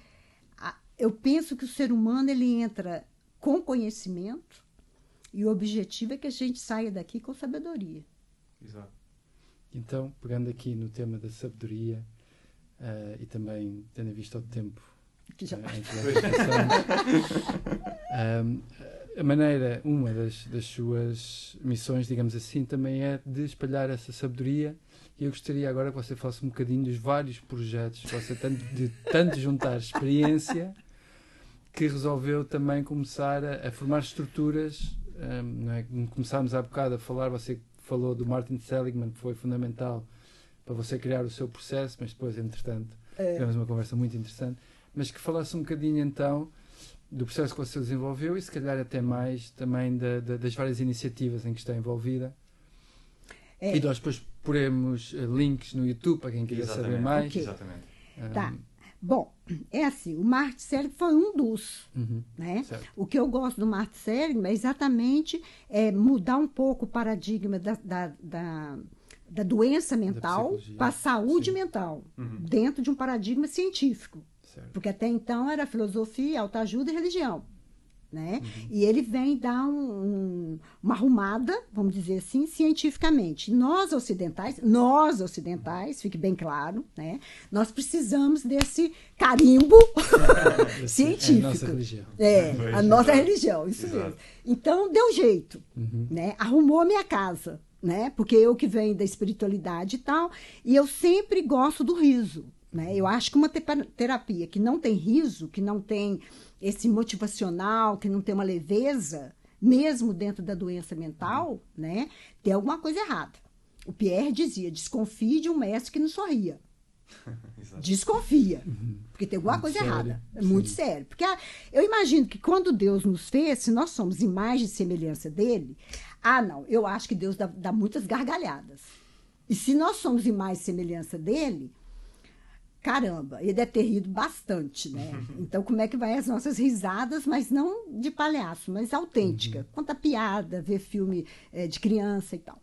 eu penso que o ser humano ele entra com conhecimento e o objetivo é que a gente saia daqui com sabedoria. Exato. Então, pegando aqui no tema da sabedoria e também tendo visto ao tempo Que já a maneira, uma das suas missões, digamos assim, também é de espalhar essa sabedoria. E eu gostaria agora que você falasse um bocadinho dos vários projetos que você de tanto juntar experiência que resolveu também começar a formar estruturas. Não é? Começámos há bocado a falar, você falou do Martin Seligman, que foi fundamental para você criar o seu processo, mas depois, entretanto, tivemos uma conversa muito interessante. Mas que falasse um bocadinho, então, do processo que você desenvolveu e, se calhar, até mais também das várias iniciativas em que está envolvida. E nós depois poremos links no YouTube para quem quiser saber mais. Okay. Exatamente. Tá. Bom, é assim, o Martin Seligman foi um dos. Né? O que eu gosto do Martin Seligman é exatamente mudar um pouco o paradigma da doença mental para a saúde mental, dentro de um paradigma científico. Certo. Porque até então era filosofia, autoajuda e religião. Né? E ele vem dar uma arrumada, vamos dizer assim, cientificamente. Nós ocidentais, fique bem claro, né? Nós precisamos desse carimbo científico. É a nossa religião. A nossa religião, isso mesmo. Então, deu jeito, né? Arrumou a minha casa, né? Porque eu que venho da espiritualidade e tal, e eu sempre gosto do riso. Né? Eu acho que uma terapia que não tem riso, que não tem esse motivacional, que não tem uma leveza, mesmo dentro da doença mental, né? Tem alguma coisa errada. O Pierre dizia, desconfie de um mestre que não sorria. Desconfia, porque tem alguma coisa errada. É muito sério. Porque eu imagino que quando Deus nos fez, se nós somos imagem e semelhança dele, não, eu acho que Deus dá muitas gargalhadas. E se nós somos imagem e semelhança dele, caramba, ele deve ter rido bastante, né? Então, como é que vai as nossas risadas, mas não de palhaço, mas autêntica. Conta piada, ver filme de criança e tal.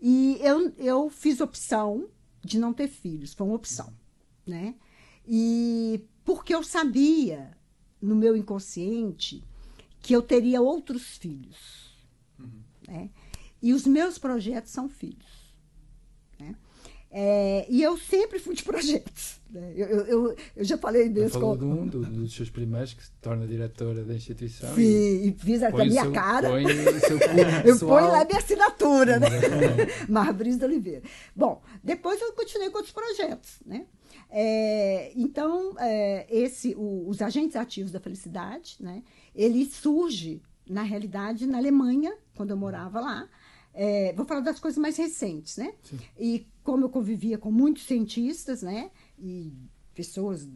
E eu fiz opção de não ter filhos, foi uma opção, né? E porque eu sabia, no meu inconsciente, que eu teria outros filhos, né? E os meus projetos são filhos. E eu sempre fui de projetos. Né? Eu já falei desse. Falou de um dos seus primeiros, que se torna diretora da instituição. Sim, e fiz a minha cara. Põe o seu curso eu ponho lá minha assinatura, né? Marbrisa Oliveira. Bom, depois eu continuei com outros projetos. Né? Então, os agentes ativos da felicidade, né? Ele surge, na realidade, na Alemanha, quando eu morava lá. Vou falar das coisas mais recentes, né? Sim. E como eu convivia com muitos cientistas, né? E pessoas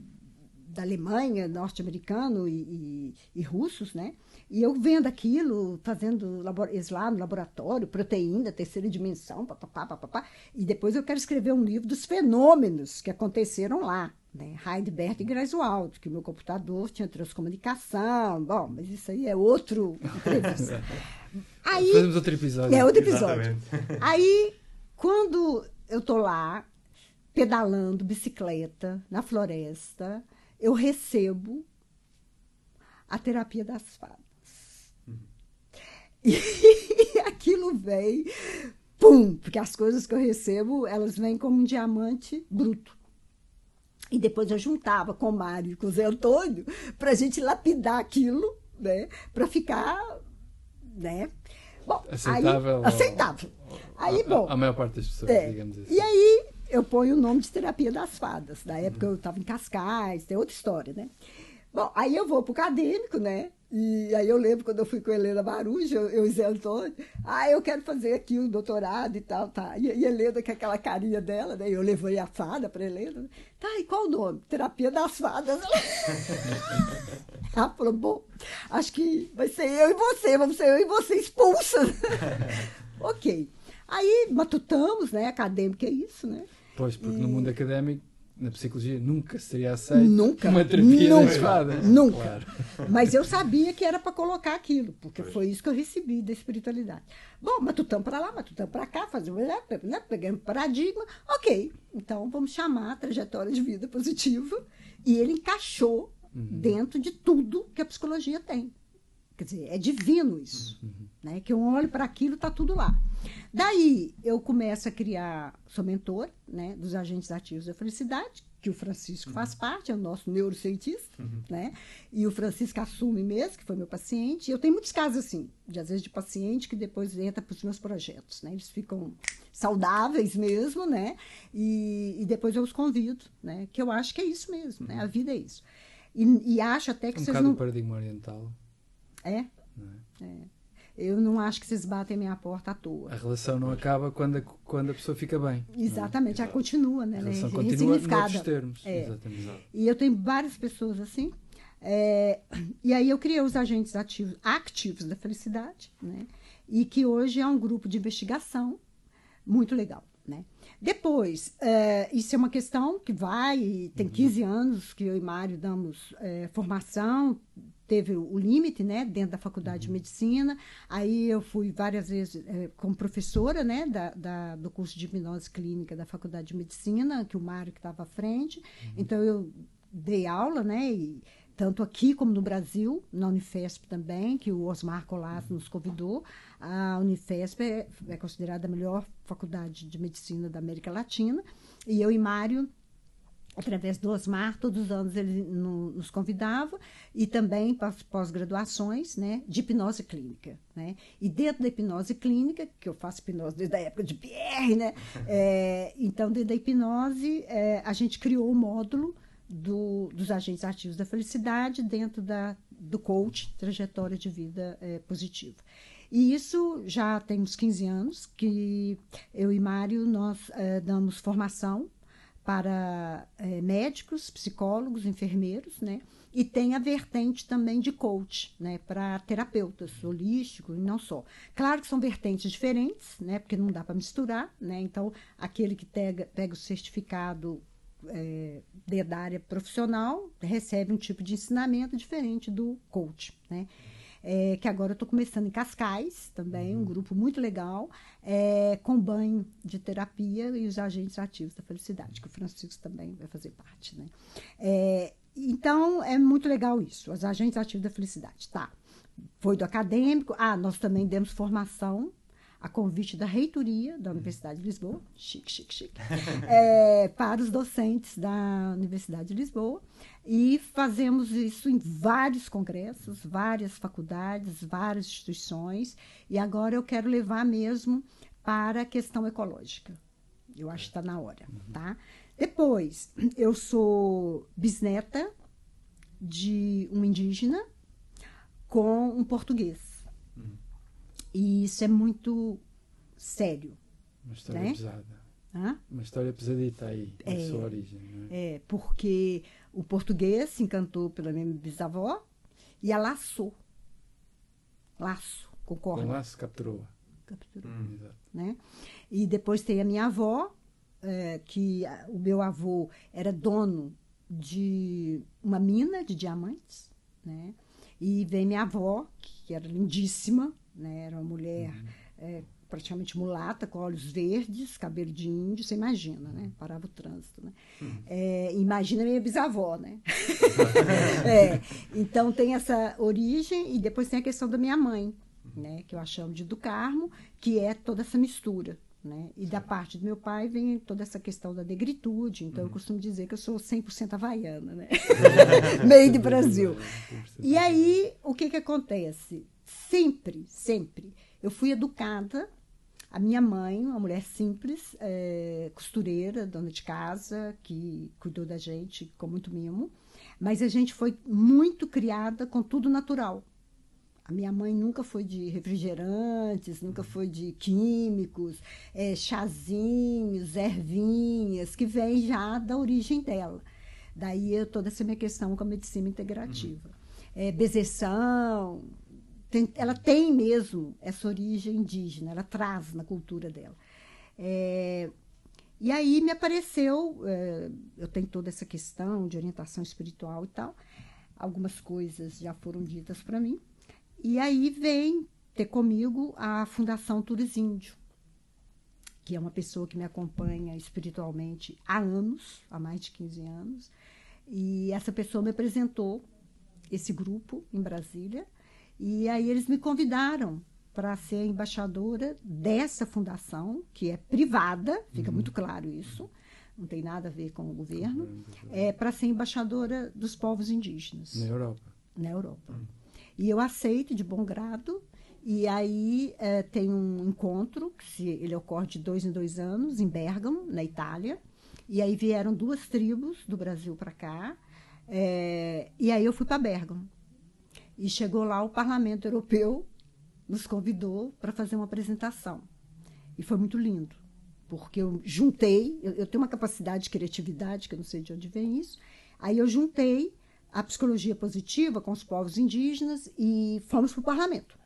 da Alemanha, norte-americano e russos, né? E eu vendo aquilo, fazendo eles lá no laboratório, proteína, terceira dimensão, papapá. E depois eu quero escrever um livro dos fenômenos que aconteceram lá, né? Heidelberg e Greifswald, que o meu computador tinha transcomunicação. Bom, mas isso aí é outro entrevista. Aí, fazemos outro episódio. Outro episódio. Aí, quando eu tô lá, pedalando bicicleta na floresta, eu recebo a terapia das fadas. E aquilo vem, pum, porque as coisas que eu recebo, elas vêm como um diamante bruto. E depois eu juntava com o Mário e com o Zé Antônio para a gente lapidar aquilo, né, para ficar, né, bom, aceitável. Aceitável. Aí, bom, a maior parte das pessoas, digamos assim. E aí eu ponho o nome de Terapia das Fadas. Na época eu estava em Cascais, tem outra história, né? Bom, aí eu vou para o acadêmico, né? E aí eu lembro quando eu fui com a Helena Marujo, eu e Zé Antônio, eu quero fazer aqui um doutorado e tal, tá. E a Helena, com aquela carinha dela, né? Eu levei a fada para a Helena. Né? Tá, e qual o nome? Terapia das Fadas. Ela falou, bom, acho que vai ser eu e você, vamos ser eu e você expulsas. Ok. Aí matutamos, né? Acadêmico é isso, né? Pois, porque no mundo académico, na psicologia, nunca seria aceito uma terapia das fadas. Nunca. Claro. Mas eu sabia que era para colocar aquilo, porque foi isso que eu recebi da espiritualidade. Bom, matutamos para lá, matutamos para cá, pegamos paradigma. Ok, então vamos chamar a trajetória de vida positiva. E ele encaixou dentro de tudo que a psicologia tem. Quer dizer, é divino isso. Né? Que eu olho para aquilo, está tudo lá. Daí, eu começo a criar, sou mentor, né, dos agentes ativos da felicidade, que o Francisco faz parte, é o nosso neurocientista, né? E o Francisco assume mesmo, que foi meu paciente. E eu tenho muitos casos assim, às vezes de paciente que depois entra para os meus projetos, né? Eles ficam saudáveis mesmo, né? E depois eu os convido, né? Que eu acho que é isso mesmo, né? A vida é isso. E acho até que vocês não... do paradigma oriental. É? Eu não acho que vocês batem a minha porta à toa. A relação não acaba quando a pessoa fica bem. Exatamente, ela continua, né? A relação continua noutros termos. Exatamente. E eu tenho várias pessoas assim. E aí eu criei os agentes ativos da felicidade, né? E que hoje é um grupo de investigação muito legal, né? Depois, isso é uma questão que tem 15 anos que eu e Mário damos formação. Teve o limite, né, dentro da faculdade de medicina. Aí eu fui várias vezes como professora, né, do curso de hipnose clínica da faculdade de medicina, que o Mário que estava à frente. Então eu dei aula, né, e tanto aqui como no Brasil, na Unifesp também, que o Osmar Colasso nos convidou. A Unifesp é considerada a melhor faculdade de medicina da América Latina. E eu e Mário, através do Osmar, todos os anos ele nos convidava, e também para pós-graduações, né, de hipnose clínica. Né? E dentro da hipnose clínica, que eu faço hipnose desde a época de Pierre, né? Então, dentro da hipnose, a gente criou o módulo dos agentes ativos da felicidade dentro do coach, trajetória de vida positiva. E isso já tem uns 15 anos que eu e Mário, nós damos formação para médicos, psicólogos, enfermeiros, né? E tem a vertente também de coach, né? Para terapeutas holísticos e não só. Claro que são vertentes diferentes, né? Porque não dá para misturar, né? Então, aquele que pega o certificado da área profissional recebe um tipo de ensinamento diferente do coach, né? Que agora eu estou começando em Cascais, também, um grupo muito legal, com banho de terapia e os agentes ativos da felicidade, que o Francisco também vai fazer parte, né? Então, é muito legal isso, os agentes ativos da felicidade, tá? Foi do acadêmico, nós também demos formação a convite da reitoria da Universidade de Lisboa, chique, para os docentes da Universidade de Lisboa, e fazemos isso em vários congressos, várias faculdades, várias instituições, e agora eu quero levar mesmo para a questão ecológica. Eu acho que está na hora, tá? Depois, eu sou bisneta de um indígena com um português. E isso é muito sério. Uma história pesada. Hã? Uma história pesadita aí, na sua origem. Não é? Porque o português se encantou pela minha bisavó e a laçou. Laço, com corda. Com laço capturou. Exato. Né? E depois tem a minha avó, que o meu avô era dono de uma mina de diamantes, né? E vem minha avó, que era lindíssima, né? Era uma mulher praticamente mulata, com olhos verdes, cabelo de índio, você imagina, né? Parava o trânsito, né? Imagina minha bisavó, né? Então tem essa origem, e depois tem a questão da minha mãe, né, que eu chamo de do Carmo, que é toda essa mistura. Né? E da parte do meu pai vem toda essa questão da negritude, então eu costumo dizer que eu sou 100% havaiana, né? Meio de Brasil. E aí, o que acontece? Sempre, eu fui educada, a minha mãe, uma mulher simples, costureira, dona de casa, que cuidou da gente com muito mimo, mas a gente foi muito criada com tudo natural. A minha mãe nunca foi de refrigerantes, nunca foi de químicos, chazinhos, ervinhas, que vem já da origem dela. Daí toda essa minha questão com a medicina integrativa. Bezeção, ela tem mesmo essa origem indígena, ela traz na cultura dela. E aí me apareceu, eu tenho toda essa questão de orientação espiritual e tal, algumas coisas já foram ditas para mim. E aí vem ter comigo a Fundação Tures Índio, que é uma pessoa que me acompanha espiritualmente há anos, há mais de 15 anos. E essa pessoa me apresentou esse grupo em Brasília. E aí eles me convidaram para ser embaixadora dessa fundação, que é privada, fica muito claro isso, não tem nada a ver com o governo, para ser embaixadora dos povos indígenas. Na Europa. Na Europa. E eu aceito de bom grado, e aí tem um encontro, que ele ocorre de 2 em 2 anos, em Bérgamo, na Itália, e aí vieram 2 tribos do Brasil para cá, e aí eu fui para Bérgamo. E chegou lá o Parlamento Europeu, nos convidou para fazer uma apresentação. E foi muito lindo, porque eu juntei, eu tenho uma capacidade de criatividade, que eu não sei de onde vem isso, aí eu juntei a psicologia positiva com os povos indígenas e fomos para o parlamento.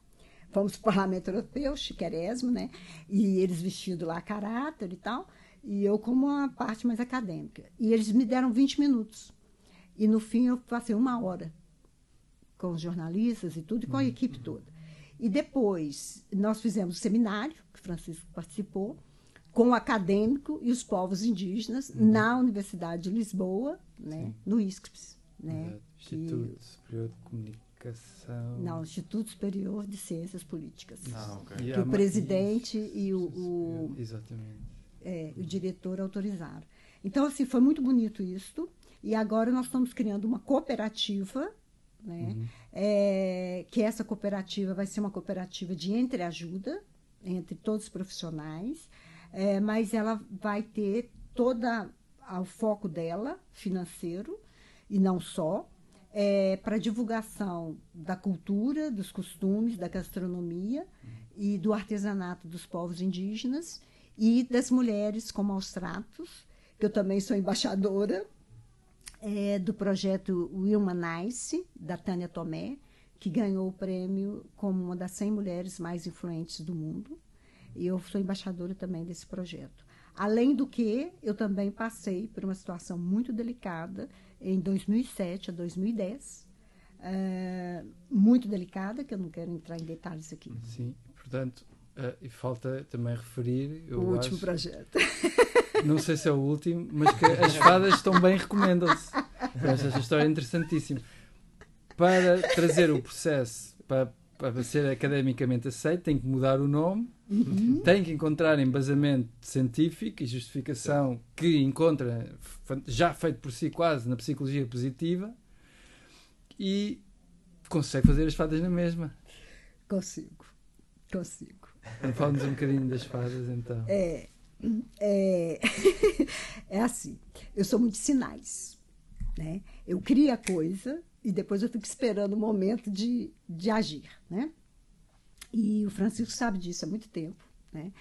Fomos para o Parlamento Europeu, chiquérrimo, né? E eles vestidos lá a caráter e tal, e eu como uma parte mais acadêmica. E eles me deram 20 minutos. E no fim eu passei 1 hora com os jornalistas e tudo, e com a equipe toda. E depois nós fizemos um seminário, que o Francisco participou, com o acadêmico e os povos indígenas na Universidade de Lisboa, né? No ISCSP. Né? Instituto Superior de Comunicação. Não, Instituto Superior de Ciências Políticas. Okay. Que o presidente e o diretor autorizaram. Então, assim, foi muito bonito isso. E agora nós estamos criando uma cooperativa, né? Que essa cooperativa vai ser uma cooperativa de entreajuda entre todos os profissionais, mas ela vai ter todo o foco dela, financeiro, e não só, para divulgação da cultura, dos costumes, da gastronomia e do artesanato dos povos indígenas e das mulheres com maus tratos, que eu também sou embaixadora do projeto Wilmanice, da Tânia Tomé, que ganhou o prêmio como uma das 100 mulheres mais influentes do mundo. E eu sou embaixadora também desse projeto. Além do que, eu também passei por uma situação muito delicada em 2007 a 2010, muito delicada, que eu não quero entrar em detalhes aqui. Sim, portanto, e falta também referir... O último projeto. Não sei se é o último, mas que as fadas estão bem, recomendam-se. Esta história é interessantíssima. Para trazer o processo para ser academicamente aceito, tem que mudar o nome, tem que encontrar embasamento científico e justificação que encontra, já feito por si quase, na psicologia positiva, e consegue fazer as fadas na mesma. Consigo. Fala-nos um bocadinho das fadas, então. É assim, eu sou muito de sinais, né? Eu crio a coisa e depois eu fico esperando o momento de agir, né? E o Francisco sabe disso há muito tempo, né?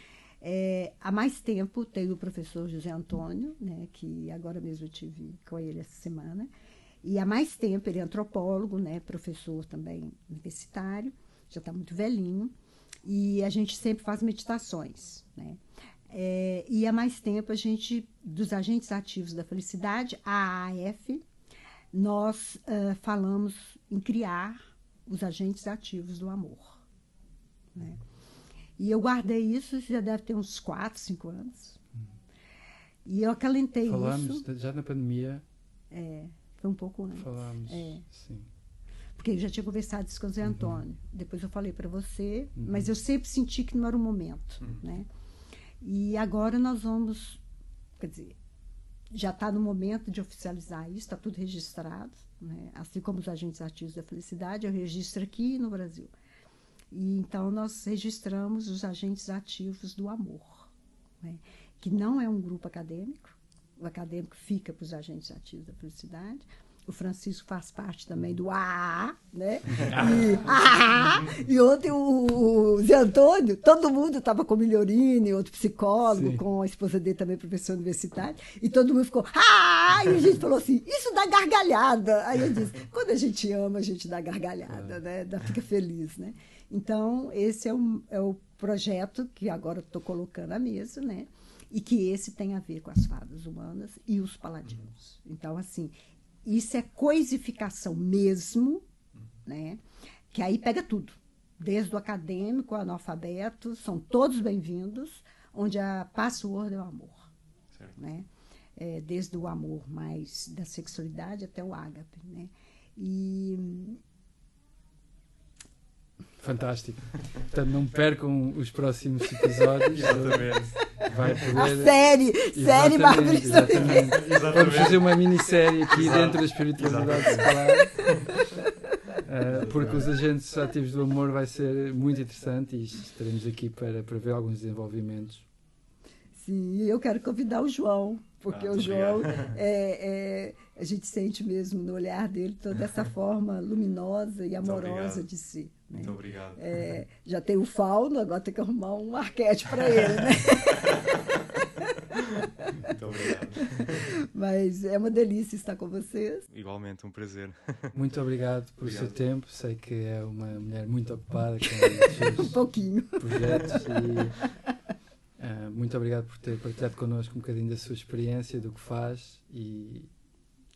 Há mais tempo tem o professor José Antônio, né? Que agora mesmo eu tive com ele essa semana, e há mais tempo ele é antropólogo, né? Professor também universitário, já está muito velhinho, e a gente sempre faz meditações, né? E há mais tempo a gente, dos agentes ativos da felicidade, a AAF, nós falamos em criar os agentes ativos do amor, né? E eu guardei isso, já deve ter uns 4, 5 anos. E eu acalentei Falamos isso. já na pandemia. Foi um pouco antes. Falámos, sim. Porque eu já tinha conversado isso com o Zé Antônio. Depois eu falei para você, mas eu sempre senti que não era o momento, né? E agora nós vamos, quer dizer, já está no momento de oficializar isso, está tudo registrado, né? Assim como os agentes ativos da felicidade, eu registro aqui no Brasil. E então nós registramos os agentes ativos do amor, né? Que não é um grupo acadêmico, o acadêmico fica para os agentes ativos da felicidade. O Francisco faz parte também do AAA, né? E ontem o Zé Antônio, todo mundo estava com o Milhorine, outro psicólogo, sim, com a esposa dele também, professor universitário, e todo mundo ficou, e a gente falou assim, isso dá gargalhada. Aí eu disse, quando a gente ama, a gente dá gargalhada, né? Fica feliz, né? Então, esse é o projeto que agora estou colocando à mesa, né? E que esse tem a ver com as fadas humanas e os paladinos. Então, assim, isso é coisificação mesmo, né? Que aí pega tudo, desde o acadêmico ao analfabeto, são todos bem-vindos, onde a password é o amor, né? Desde o amor mais da sexualidade até o ágape, né? E fantástico. Portanto, não percam os próximos episódios. Exatamente. Vai poder... A série Marbrícia. Exatamente. Vamos fazer uma minissérie aqui dentro da espiritualidade escolar. Porque os agentes ativos do amor vai ser muito interessante e estaremos aqui para ver alguns desenvolvimentos. Sim, eu quero convidar o João, porque o João, a gente sente mesmo no olhar dele toda essa forma luminosa e amorosa de si. Né? Muito obrigado. Já tem o fauno, agora tem que arrumar um arquétipo para ele, né? Muito obrigado. Mas é uma delícia estar com vocês. Igualmente, um prazer. Muito obrigado pelo seu tempo. Sei que é uma mulher muito ocupada com os seus pouquinho projetos e muito obrigado por ter partilhado connosco um bocadinho da sua experiência, do que faz, e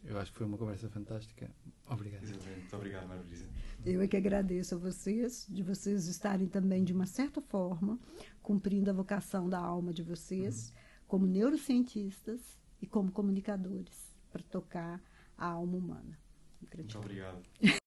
eu acho que foi uma conversa fantástica. Obrigado. Muito obrigado, Marisa. Eu é que agradeço a vocês, de vocês estarem também, de uma certa forma, cumprindo a vocação da alma de vocês, como neurocientistas e como comunicadores, para tocar a alma humana. Muito obrigado.